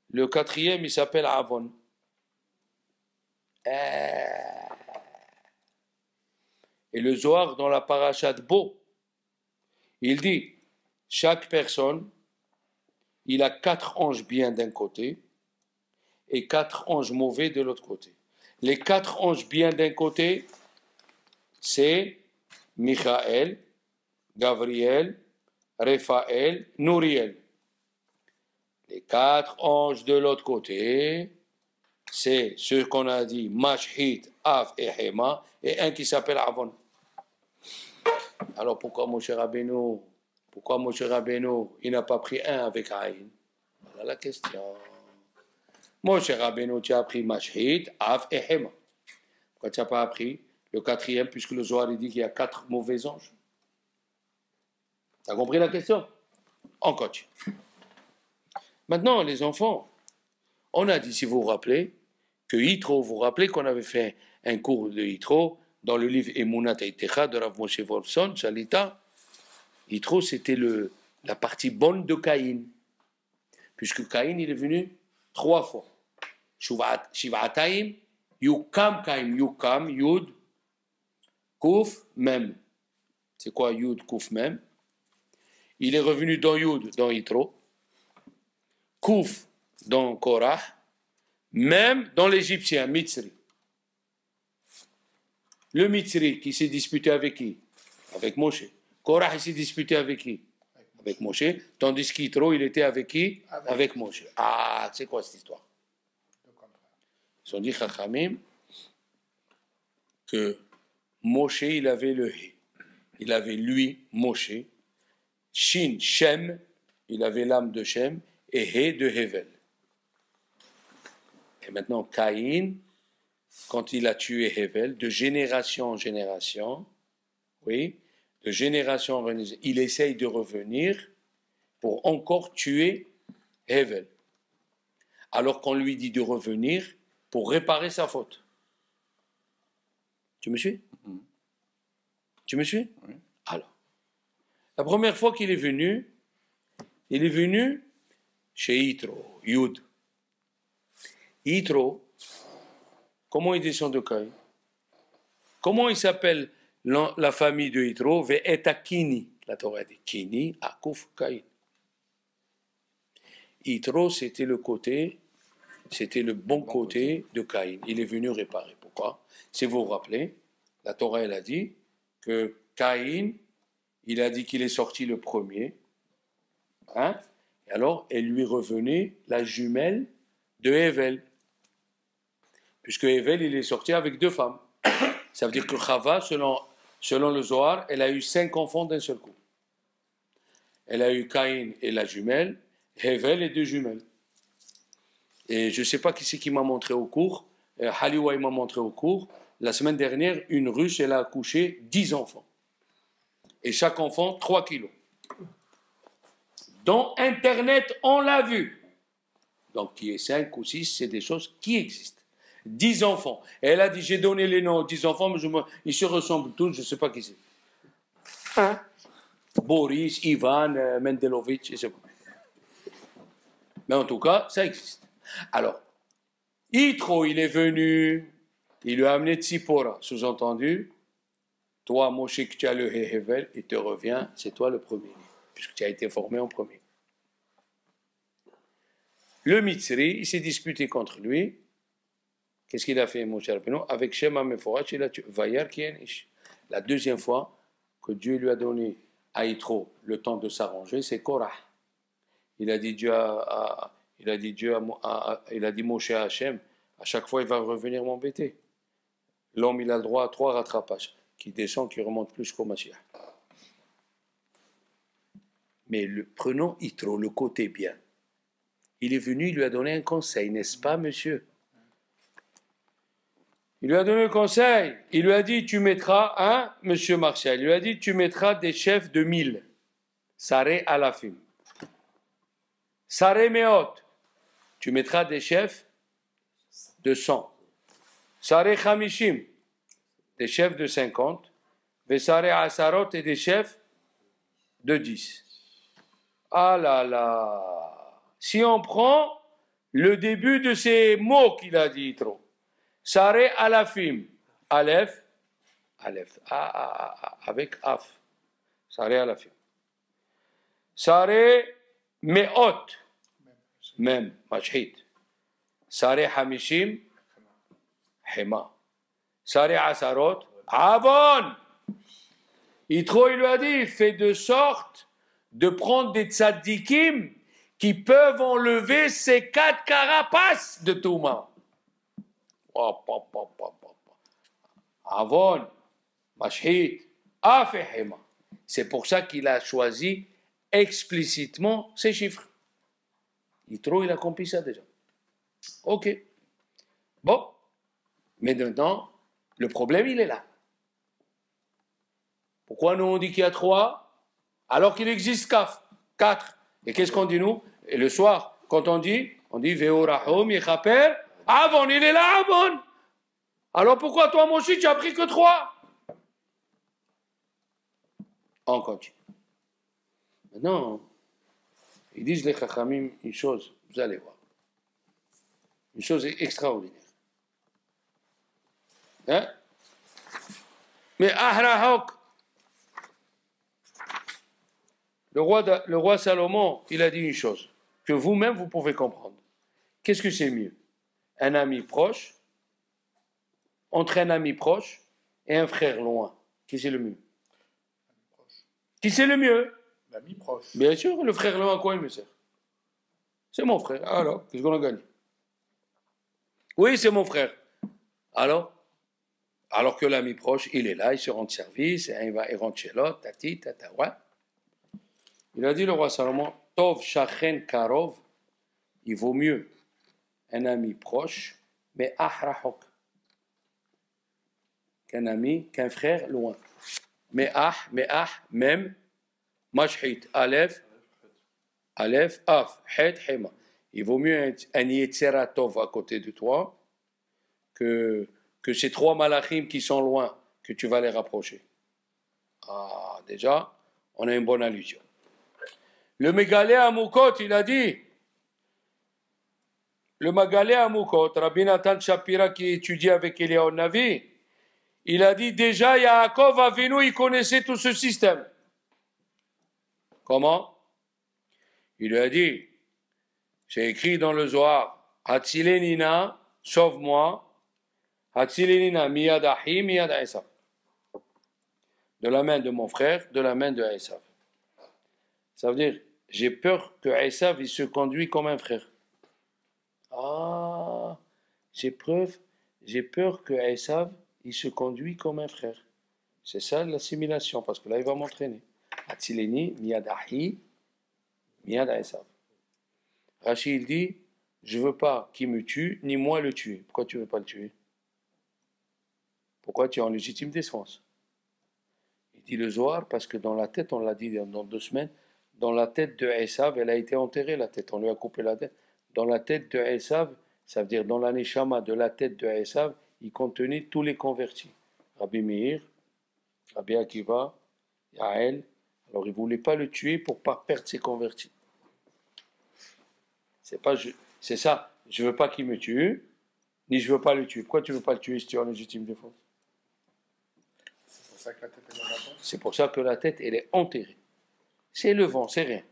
Speaker 1: Le 4e, il s'appelle Avon. Et le Zohar, dans la paracha de Bo, il dit, chaque personne, il a 4 anges bien d'un côté et 4 anges mauvais de l'autre côté. Les 4 anges bien d'un côté, c'est Michael, Gabriel, Raphaël, Nouriel. Les 4 anges de l'autre côté, c'est ce qu'on a dit, Mashhit, Av et Hema, et un qui s'appelle Avon. Alors pourquoi Moshe Rabbeinu, il n'a pas pris un avec Aïn? Voilà la question. Moshe Rabbeinu, tu as pris Mashhit, Av et Hema. Pourquoi tu n'as pas appris le 4e, puisque le Zohar dit qu'il y a 4 mauvais anges? Tu as compris la question? On continue. Maintenant, les enfants, on a dit, si vous vous rappelez, que Yitro, vous vous rappelez qu'on avait fait un cours de Yitro dans le livre Emunat Eitecha de Rav Moshe Wolfson, Shalita. Yitro, c'était la partie bonne de Caïn. Puisque Caïn, il est venu 3 fois. Shivataim, Yukam Caïn, Yukam, Yud, Kouf, Mem. C'est quoi Yud, Kouf, Mem? Il est revenu dans Yud, dans Yitro. Kouf, dans Korah. Même dans l'Égyptien, Mitzri. Le Mitzri qui s'est disputé avec qui? Avec Moshe. Korah, il s'est disputé avec qui? Avec Moshe. Tandis qu'Yitro, il était avec qui? Avec Moshe. Ah, c'est quoi cette histoire? Ils ont dit, Chachamim, que Moshe, il avait le He. Il avait lui, Moshe. Shin, Shem, il avait l'âme de Shem. Et He de Hevel. Et maintenant, Caïn, quand il a tué Hevel, de génération en génération, oui, de génération en génération, il essaye de revenir pour encore tuer Hevel. Alors qu'on lui dit de revenir pour réparer sa faute. Tu me suis? Tu me suis?
Speaker 3: Oui.
Speaker 1: Alors, la première fois qu'il est venu chez Yitro, Yud. Yitro, comment il descend de Caïn? Comment il s'appelle la famille de Yitro? Ve'eta Kini. La Torah dit Kini, Akouf, Caïn. Yitro, c'était le bon côté de Caïn. Il est venu réparer. Pourquoi? Si vous vous rappelez, la Torah, elle a dit que Caïn, il a dit qu'il est sorti le premier. Hein? Et alors, elle lui revenait la jumelle de Hevel. Puisque Hevel, il est sorti avec 2 femmes. Ça veut dire que Chava, selon le Zohar, elle a eu 5 enfants d'un seul coup. Elle a eu Caïn et la jumelle, Hevel et 2 jumelles. Et je ne sais pas qui c'est qui m'a montré au cours, Haliwa il m'a montré au cours, la semaine dernière, une Russe, elle a accouché 10 enfants. Et chaque enfant, 3 kilos. Dans Internet, on l'a vu. Donc, qui est 5 ou 6, c'est des choses qui existent. 10 enfants. Et elle a dit, j'ai donné les noms aux 10 enfants, mais ils se ressemblent tous, je ne sais pas qui c'est. Hein? Boris, Ivan, Mendelovitch, je ne sais pas. Mais en tout cas, ça existe. Alors, Yitro, il est venu, il lui a amené Tzipora, sous-entendu, toi, Moshe, que tu as le Hevel, il te revient, c'est toi le premier, puisque tu as été formé en premier. Le Mitzri, il s'est disputé contre lui. Qu'est-ce qu'il a fait, mon cher Beno? Avec Shema Meforach, il a tué Vayar Kienish. La deuxième fois que Dieu lui a donné à Yitro le temps de s'arranger, c'est Korah. Il a dit Moshe à Hachem, à chaque fois il va revenir m'embêter. L'homme, il a le droit à 3 rattrapages, qui descend, qui remonte plus qu'au Mashiach. Mais prenons Yitro, le côté bien. Il est venu, il lui a donné un conseil, n'est-ce pas, monsieur? Il lui a donné un conseil. Il lui a dit, tu mettras, hein, monsieur Martial, il lui a dit, tu mettras des chefs de 1000. Saré alafim. Saré meot. Tu mettras des chefs de 100. Saré chamishim. Des chefs de 50. Vesaré asarot et des chefs de 10. Ah là là. Si on prend le début de ces mots qu'il a dit trop. Saré alafim. Aleph. Avec af. Saré alafim. Saré meot. Même. Mashhit. Saré hamishim. Hema. Saré asarot. Avon. Yitro, il lui a dit, fais de sorte de prendre des tzadikim qui peuvent enlever ces 4 carapaces de Touma. Avon, Mashhit, Afehema. C'est pour ça qu'il a choisi explicitement ces chiffres. Yitro, il a compris ça déjà. Ok. Bon. Mais maintenant, le problème, il est là. Pourquoi nous on dit qu'il y a 3 alors qu'il existe 4? Et qu'est-ce qu'on dit nous? Et le soir, quand on dit Ve'orahom yechaper, Avon, il est là, Avon. Alors pourquoi toi, mon chien, tu as pris que 3? On continue. Maintenant, ils disent les Chachamim une chose, vous allez voir. Une chose extraordinaire. Hein? Mais Ahrahok, le roi Salomon, il a dit une chose que vous-même vous pouvez comprendre. Qu'est-ce que c'est mieux? Un ami proche, entre un ami proche et un frère loin. Qui c'est le mieux? Qui c'est le mieux?
Speaker 4: L'ami proche.
Speaker 1: Bien sûr, le frère loin, à quoi il me sert? C'est mon frère. Alors, qu'est-ce qu'on a gagné? Oui, c'est mon frère. Alors que l'ami proche, il est là, il se rend service, il rentre chez l'autre, tati, tata, ouais. Il a dit le roi Salomon, Tov shachen karov, il vaut mieux un ami proche, mais ahrahok, qu'un frère loin. Mais même, mashhit, alef, Aleph, Af, Het, Hema. Il vaut mieux un Yetzeratov à côté de toi que ces trois malachim qui sont loin, que tu vas les rapprocher. Ah, déjà, on a une bonne allusion. Le Mégalé à Moukot, il a dit, le Mégalé à Moukot, Rabbi Nathan Shapira qui étudie avec Eliyahu Navi, il a dit déjà, Yaakov Avinu, il connaissait tout ce système. Comment? Il lui a dit, c'est écrit dans le Zohar, Hatzilenina, sauve-moi, Hatzilenina, miyad ahi, miyad Esav. De la main de mon frère, de la main de Esav. Ça veut dire, j'ai peur que Esav, il se conduit comme un frère. Ah, j'ai peur que Esav, il se conduit comme un frère. C'est ça l'assimilation, parce que là, il va m'entraîner. Hatzileni, miyad ahi, miyad Esav. Rachid, il dit, je veux pas qu'il me tue, ni moi le tuer. Pourquoi tu veux pas le tuer? Pourquoi tu es en légitime défense? Il dit le Zohar, parce que dans la tête, on l'a dit dans 2 semaines, dans la tête de Esav, elle a été enterrée, la tête, on lui a coupé la tête. Dans la tête de Esav, ça veut dire dans la neshama de la tête de Esav, il contenait tous les convertis. Rabbi Meir, Rabbi Akiva, Yael. Alors il ne voulait pas le tuer pour ne pas perdre ses convertis. C'est ça, je ne veux pas qu'il me tue, ni je ne veux pas le tuer. Pourquoi tu ne veux pas le tuer si tu es en légitime défense?
Speaker 4: C'est pour ça que la tête est dans la tête.
Speaker 1: C'est pour ça que la tête, elle est enterrée. C'est le vent, c'est rien.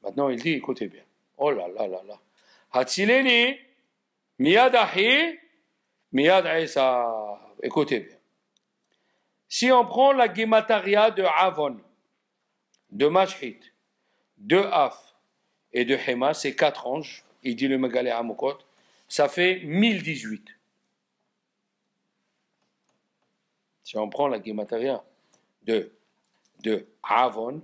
Speaker 1: Maintenant, il dit, écoutez bien. Oh là là là là. Hatzileni, miyad ahi, miyad Esav. Écoutez bien. Si on prend la Gemataria de Avon, de Mashhit, de Af et de Hema, c'est 4 anges, il dit le Megalé Amokot, ça fait 1018. Si on prend la Gemataria de Avon,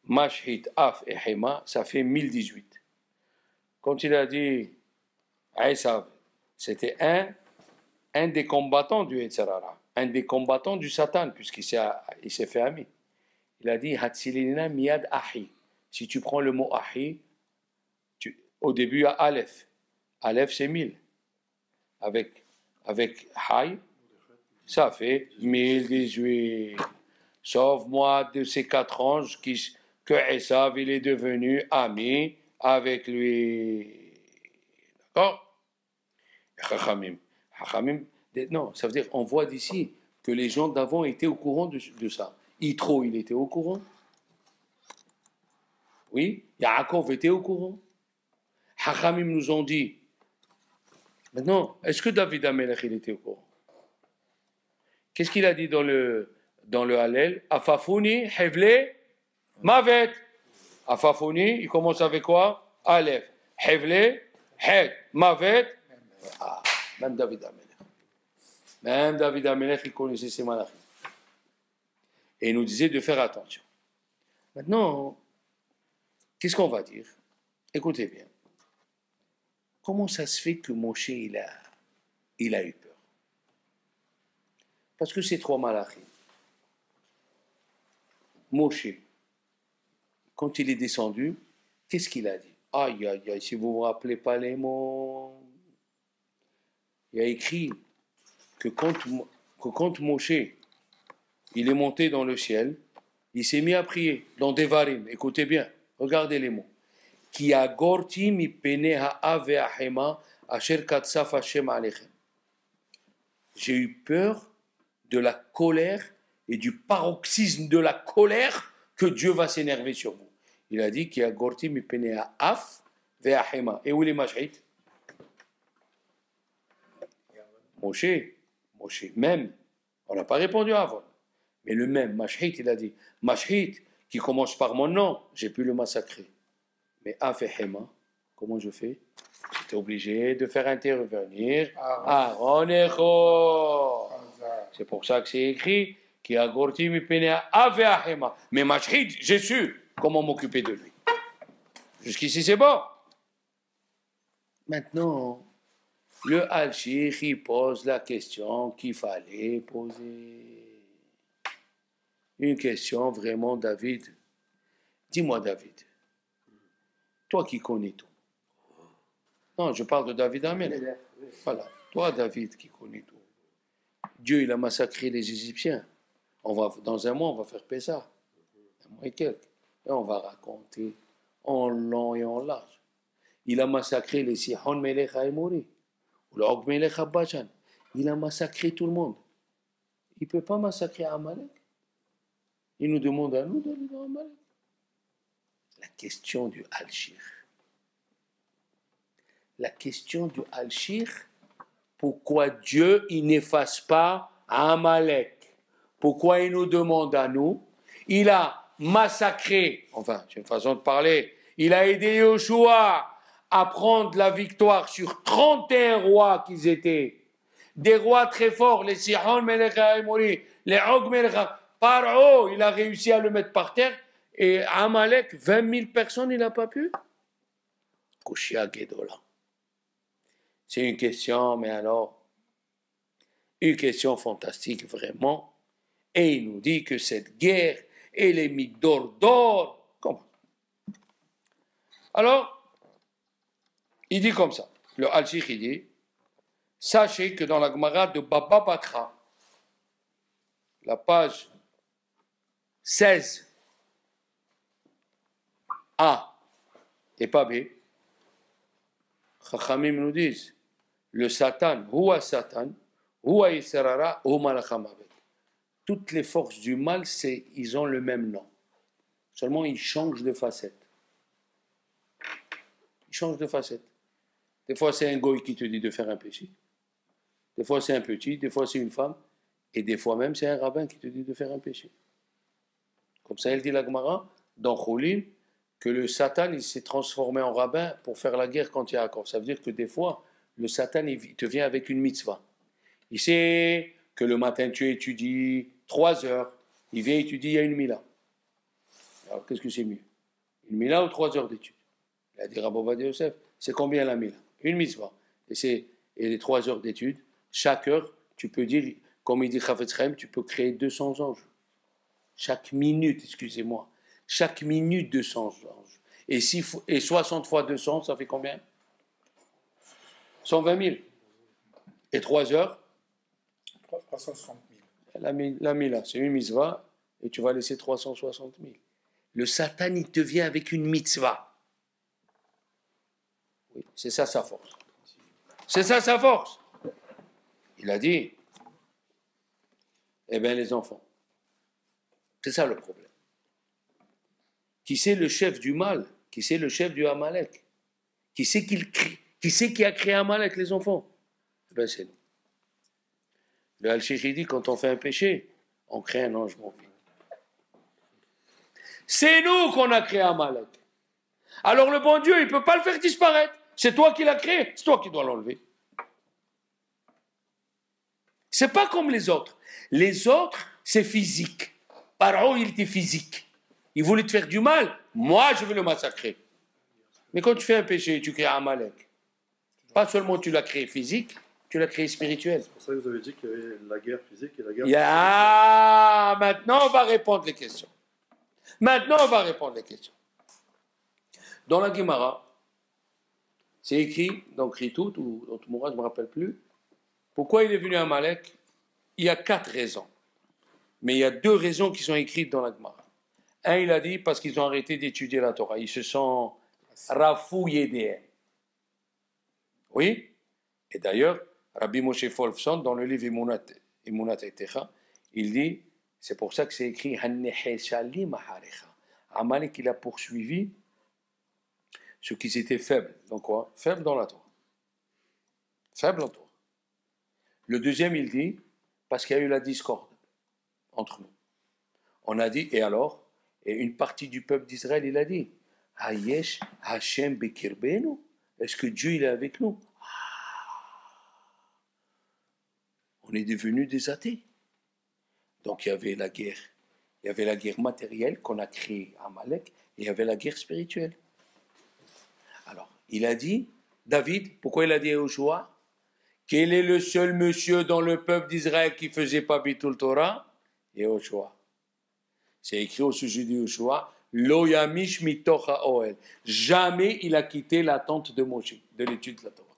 Speaker 1: Mashhit, Af et Hema, ça fait 1018. Quand il a dit Esav, c'était un des combattants du Yetzirara, un des combattants du Satan, puisqu'il s'est fait ami. Il a dit Hatzilina miyad ahi. Si tu prends le mot ahi, au début il y a Aleph. Aleph c'est 1000. Avec Hay, ça fait 1018. Sauve-moi de ces 4 anges que Esav il est devenu ami avec lui. D'accord? Chachamim. Non, ça veut dire, on voit d'ici que les gens d'avant étaient au courant de ça. Yitro, il était au courant. Oui, Yaakov était au courant. Chachamim nous ont dit. Maintenant, est-ce que David Amelech, il était au courant? Qu'est-ce qu'il a dit dans le Hallel? Afafuni, Hevle, Mavet. Afafuni, il commence avec quoi? Aleph. Hevle, Het, Mavet. Ah, même David Amelech. Même David Amelech, il connaissait ses malachim. Et il nous disait de faire attention. Maintenant, qu'est-ce qu'on va dire? Écoutez bien. Comment ça se fait que Moshe, il a eu peur? Parce que ces 3 malachim, Moshe, quand il est descendu, qu'est-ce qu'il a dit? Aïe, aïe, aïe, si vous ne vous rappelez pas les mots, il y a écrit que quand Moshe, il est monté dans le ciel, il s'est mis à prier dans Devarim. Écoutez bien, regardez les mots. Ki agorti mi pene ha'av ve'ahema asher katsaf Hashem alechem. J'ai eu peur de la colère et du paroxysme de la colère que Dieu va s'énerver sur vous. Il a dit Ki agorti mi pene ha'av ve'ahema. Et où est Mashhit? Moshe, même, on n'a pas répondu avant. Mais le même, Mashhit, il a dit, Mashhit, qui commence par mon nom, j'ai pu le massacrer. Mais Af et Hema, comment je fais? J'étais obligé de faire intervenir Aaron et Hor. C'est pour ça que c'est écrit, qui a gorti mi pene Af et Hema. Mais Mashhit, j'ai su comment m'occuper de lui. Jusqu'ici, c'est bon. Maintenant, le Al-Shikh, il pose la question qu'il fallait poser. Une question vraiment, David. Dis-moi, David, Toi qui connais tout. Non, je parle de David Amelech. Voilà, toi David qui connais tout. Dieu, il a massacré les Égyptiens. Dans un mois, on va faire Pessah. Un mois et quelques. Et on va raconter en long et en large. Il a massacré les Sihon Melech Haïmouri, ou le Og Melech Habachan. Il a massacré tout le monde. Il ne peut pas massacrer Amalek. Il nous demande à nous d'aller dans Amalek. La question du Al-Shir. La question du Al-Shir, pourquoi Dieu il n'efface pas Amalek? Pourquoi il nous demande à nous? Il a massacré, enfin, c'est une façon de parler, il a aidé Yoshua à prendre la victoire sur 31 rois qu'ils étaient. Des rois très forts, les Sihon Melech Haïmouri, les Og Melech Paro, il a réussi à le mettre par terre, et Amalek, 20 000 personnes, il n'a pas pu. Koshia Gedola. C'est une question, mais alors, une question fantastique, vraiment. Et il nous dit que cette guerre, elle est mise d'or. Comment? Alors, il dit comme ça. Le Al-Shikh, il dit, sachez que dans la Gemara de Baba Batra, la page 16, A et pas B, Chachamim nous disent, le Satan, Huwa Satan, Huwa Yisrara, Huwa Malachamavet. Toutes les forces du mal, ils ont le même nom. Seulement, ils changent de facette. Ils changent de facette. Des fois, c'est un goy qui te dit de faire un péché. Des fois, c'est un petit. Des fois, c'est une femme. Et des fois même, c'est un rabbin qui te dit de faire un péché. Comme ça, elle dit la Gemara, dans Choulin, que le Satan, il s'est transformé en rabbin pour faire la guerre quand il y a accord. Ça veut dire que des fois, le Satan, il te vient avec une mitzvah. Il sait que le matin, tu étudies 3 heures. Il vient étudier, il y a une mila. Alors, qu'est-ce que c'est mieux? Une mila ou 3 heures d'études? Il a dit Rabbi Ovadia Yosef, c'est combien la mila? Une mitzvah. Et les 3 heures d'études, chaque heure, tu peux dire, comme il dit Chafetz Chaim, tu peux créer 200 anges. Chaque minute, excusez-moi. Chaque minute, 200 anges. Et 60 fois 200, ça fait combien? 120 000. Et 3 heures?
Speaker 4: 360 000.
Speaker 1: La mila, c'est une mitzvah, et tu vas laisser 360 000. Le Satan, il te vient avec une mitzvah. Oui, c'est ça sa force. C'est ça sa force. Il a dit, eh bien les enfants, c'est ça le problème. Qui c'est le chef du mal? Qui c'est le chef du Amalek? Qui c'est qui a créé Amalek, les enfants? Eh bien c'est nous. Le Al-Shikh dit, quand on fait un péché, on crée un ange mauvais. C'est nous qu'on a créé Amalek. Alors le bon Dieu, il ne peut pas le faire disparaître. C'est toi qui l'as créé, c'est toi qui dois l'enlever. C'est pas comme les autres. Les autres, c'est physique. Paro, il était physique. Il voulait te faire du mal. Moi, je vais le massacrer. Mais quand tu fais un péché, tu crées Amalek. Pas seulement tu l'as créé physique, tu l'as créé spirituel.
Speaker 2: C'est pour ça que vous avez dit qu'il y avait la guerre physique et la guerre
Speaker 1: Maintenant, on va répondre les questions. Dans la Gemara, c'est écrit dans Kritout ou dans Tmoura, je ne me rappelle plus. Pourquoi il est venu à Amalek? Il y a 4 raisons. Mais il y a 2 raisons qui sont écrites dans la Gemara. Un, il a dit parce qu'ils ont arrêté d'étudier la Torah. Ils se sont rafouillés d'elle. Oui. Et d'ailleurs, Rabbi Moshe Wolfson, dans le livre Emunat Etecha, il dit, c'est pour ça que c'est écrit Amalek, il a poursuivi ceux qui étaient faibles. Donc quoi? Faibles dans la Torah. Faibles en Torah. Le deuxième, il dit, parce qu'il y a eu la discorde entre nous. On a dit, et alors? Et une partie du peuple d'Israël, il a dit, Hayesh Hashem Bekirbenu? Est-ce que Dieu, il est avec nous? On est devenus des athées. Donc il y avait la guerre. Il y avait la guerre matérielle qu'on a créée à Amalek, et il y avait la guerre spirituelle. Alors, il a dit, David, pourquoi il a dit à Yoshua? Quel est le seul monsieur dans le peuple d'Israël qui ne faisait pas Bitul Torah? Et Yoshua. C'est écrit au sujet de Yoshua, Lo yamish mitoch ha'ohel. Jamais il a quitté la tente de Moshe, de l'étude de la Torah.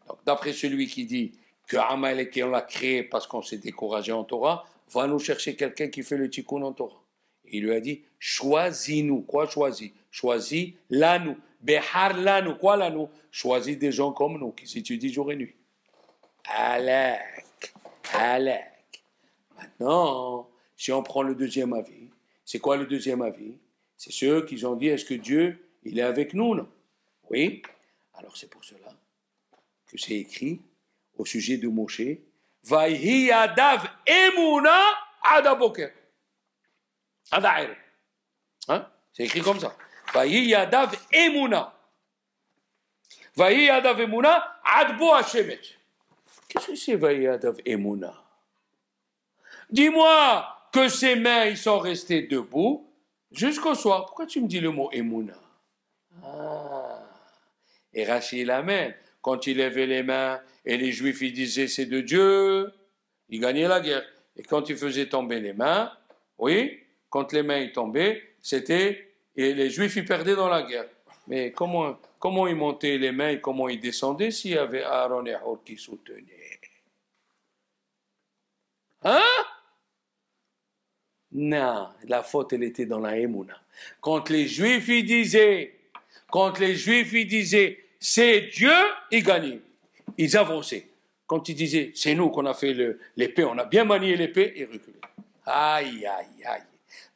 Speaker 1: Donc, d'après celui qui dit que Amalek, on l'a créé parce qu'on s'est découragé en Torah, va nous chercher quelqu'un qui fait le tikkun en Torah. Et il lui a dit, choisis-nous. Quoi choisis? Choisis l'anu. Behar l'anu. Quoi l'anu? Choisis des gens comme nous, qui s'étudient jour et nuit. Alek. Maintenant, si on prend le deuxième avis, c'est quoi le deuxième avis? C'est ceux qui ont dit, est-ce que Dieu, il est avec nous, non? Oui. Alors c'est pour cela que c'est écrit au sujet de Moshe, Vayhi yadav emuna adaboker. Adair. Hein? C'est écrit comme ça. Vayhi yadav emuna. Vayhi yadav emuna adbo hashemesh. Qu'est-ce que c'est Vayhi yadav emuna? Dis-moi que ses mains ils sont restés debout jusqu'au soir. Pourquoi tu me dis le mot emuna? Et Rashi l'amène. Quand il levait les mains et les Juifs ils disaient c'est de Dieu, ils gagnaient la guerre. Et quand il faisait tomber les mains, oui, quand les mains ils tombaient, c'était et les Juifs ils perdaient dans la guerre. Mais comment ils montaient les mains et comment ils descendaient s'il y avait Aaron et Hur qui soutenaient? Hein? Non, la faute elle était dans la Emouna. Quand les Juifs ils disaient c'est Dieu, ils gagnaient. Ils avançaient. Quand ils disaient, c'est nous qu'on a fait l'épée, on a bien manié l'épée, ils reculaient. Aïe.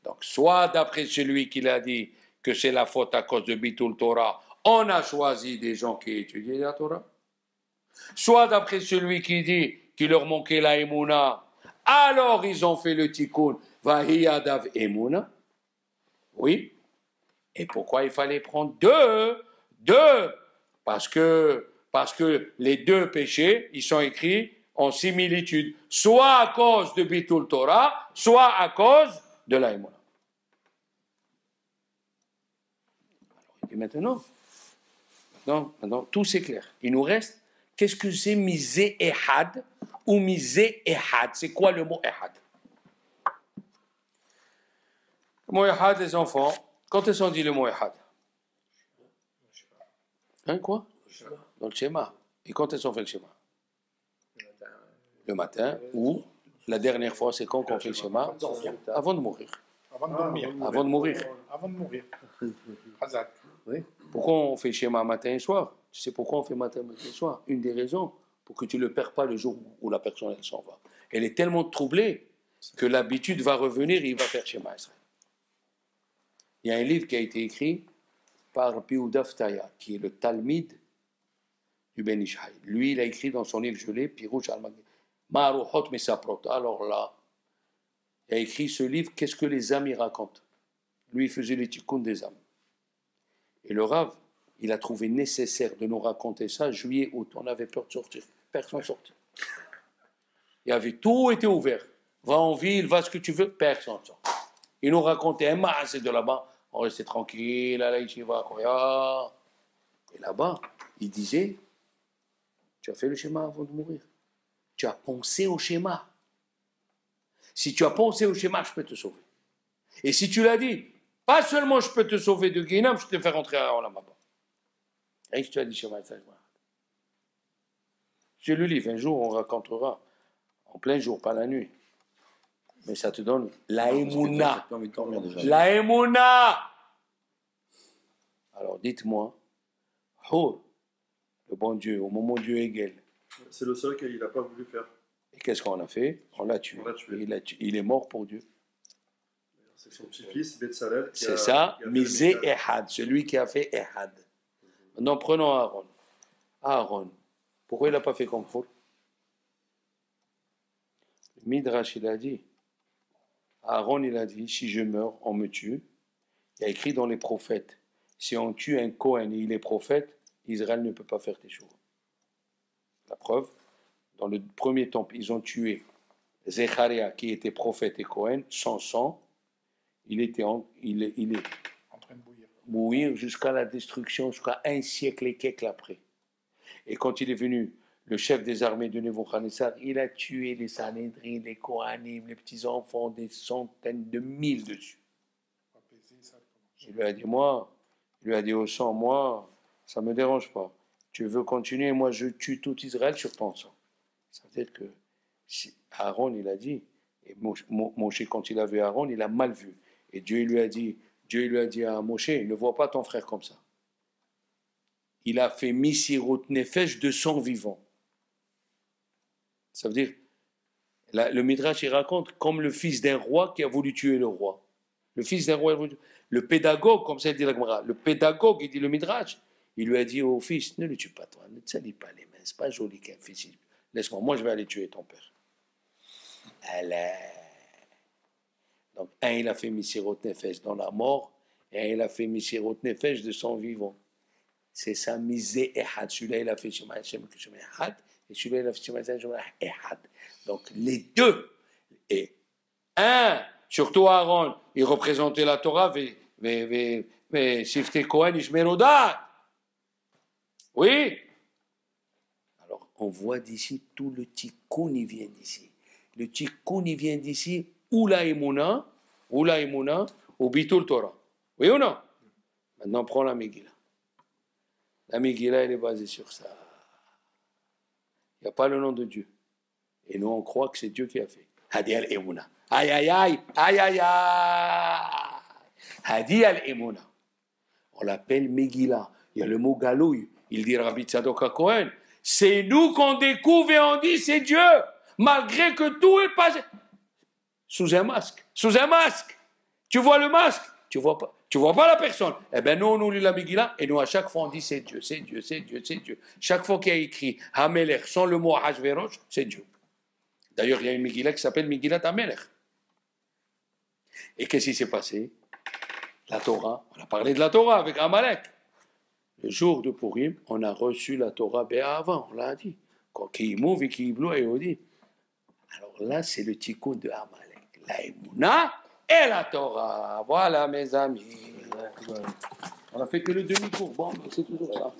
Speaker 1: Donc, soit d'après celui qui a dit que c'est la faute à cause de Bitul Torah, on a choisi des gens qui étudiaient la Torah. Soit d'après celui qui dit qu'il leur manquait la Emouna, alors ils ont fait le tikkun, Vahiyadav Emouna. Oui. Et pourquoi il fallait prendre deux? Parce que les deux péchés, ils sont écrits en similitude, soit à cause de Bitul Torah, soit à cause de la Emouna. Et maintenant, tout c'est clair. Il nous reste, qu'est-ce que c'est misé ehad ou misé ehad? C'est quoi le mot ehad? Le mot ehad, les enfants, quand est-ce qu'on dit le mot ehad? Hein, quoi? Dans le schéma. Et quand est-ce qu'on fait le schéma? Le matin ou la dernière fois, c'est quand qu'on fait le schéma? Avant de mourir. Avant de mourir. Oui. Pourquoi on fait le schéma matin et soir? Tu sais pourquoi on fait matin et soir? Une des raisons, pour que tu ne le perds pas le jour où la personne elle s'en va. Elle est tellement troublée que l'habitude va revenir et il va faire schéma Israël. Il y a un livre qui a été écrit par Yehuda Ftaya, qui est le Talmid du Ben Ishai. Lui, il a écrit dans son livre gelé, Pirouch al-Magid, Ma'aruchot Mesaprot. Alors là, il a écrit ce livre, qu'est-ce que les âmes y racontent. Lui, il faisait les tikkun des âmes. Et le Rav, il a trouvé nécessaire de nous raconter ça, juillet, août. On avait peur de sortir. Personne ne sortait. Il y avait tout était ouvert. Va en ville, va ce que tu veux, personne ne sort. Il nous racontait un masse de là-bas. On restait tranquille, à la yeshiva, et là-bas, il disait, tu as fait le schéma avant de mourir. Tu as pensé au schéma. Si tu as pensé au schéma, je peux te sauver. Et si tu l'as dit, pas seulement je peux te sauver de Guénam, je te fais rentrer à Olam Haba. Et tu as dit schéma, j'ai lu le livre, un jour on racontera, en plein jour, pas la nuit. Mais ça te donne la Emouna. La Emouna. Alors dites-moi, le bon Dieu, au moment où Dieu égale.
Speaker 2: C'est le seul qu'il n'a pas voulu faire.
Speaker 1: Et qu'est-ce qu'on a fait? On l'a tué. Il est mort pour Dieu.
Speaker 2: C'est son petit-fils, Betzalel.
Speaker 1: C'est ça, Misé Ehad, celui qui a fait Ehad. Maintenant prenons Aaron. Aaron, pourquoi il n'a pas fait comme faut? Le Midrash, il a dit. Aaron, il a dit, si je meurs, on me tue. Il y a écrit dans les prophètes, si on tue un Kohen et il est prophète, Israël ne peut pas faire teshuva. La preuve, dans le premier temple, ils ont tué Zecharia, qui était prophète et Kohen, sans sang. Il est en train de bouillir jusqu'à la destruction, jusqu'à un siècle et quelques après. Et quand il est venu, le chef des armées de Nebuchadnezzar, il a tué les Sanhédrin, les Kohanim, les petits-enfants, des centaines de mille dessus. Il lui a dit, au sang, moi, ça ne me dérange pas. Tu veux continuer, moi je tue tout Israël sur ton sang. Ça veut dire que Aaron, il a dit, et Moshe, quand il a vu Aaron, il a mal vu. Et Dieu lui a dit à Moshe, ne vois pas ton frère comme ça. Il a fait Misirot Nefesh de sang vivant. Ça veut dire, le Midrash, il raconte comme le fils d'un roi qui a voulu tuer le roi. Le fils d'un roi, le pédagogue, comme ça dit la Gemara, le pédagogue, il dit le Midrash, il lui a dit au fils, ne le tue pas toi, ne te salis pas les mains, c'est pas joli qu'un fils, laisse-moi, moi je vais aller tuer ton père. Donc un il a fait Misirot Nefesh dans la mort, et un il a fait Misirot Nefesh de son vivant. C'est ça, Misé Ehad, celui-là il a fait Shema Hashem Shema Ehad, et celui-là il a fait Shema Hashem Shema Ehad. Donc les deux, et un, surtout Aaron, il représentait la Torah, mais Shifte Kohen, Ishmerodat. Oui. Alors, on voit d'ici, tout le tikkun, il vient d'ici. Le tikkun, il vient d'ici, ou la Emouna, ou Bitul Torah. Oui ou non? Maintenant, prends la Megillah. La Megillah, elle est basée sur ça. Il n'y a pas le nom de Dieu. Et nous, on croit que c'est Dieu qui a fait. Hadi al-Emouna. Aïe, aïe, aïe, aïe, aïe, aïe. Hadi al-Emouna. On l'appelle Megillah. Il y a le mot galouille. Il dit Rabbi Tzadok HaKohen. C'est nous qu'on découvre et on dit c'est Dieu. Malgré que tout est passé. Sous un masque. Sous un masque. Tu vois le masque? Tu vois pas la personne. Eh bien, nous, on lit la Megillah et nous, à chaque fois, on dit c'est Dieu, c'est Dieu, c'est Dieu, c'est Dieu. Chaque fois qu'il y a écrit Hamelech sans le mot Hashverosh, c'est Dieu. D'ailleurs, il y a une Megillah qui s'appelle Megillat Hamelech. Et qu'est-ce qui s'est passé? La Torah, on a parlé de la Torah avec Amalek. Le jour de Purim, on a reçu la Torah avant, on l'a dit. Qui mouve et qui bloue et on dit. Alors là, c'est le tikkun de Amalek. La Emouna et la Torah. Voilà, mes amis. On a fait que le demi-cours. Bon, c'est toujours ça.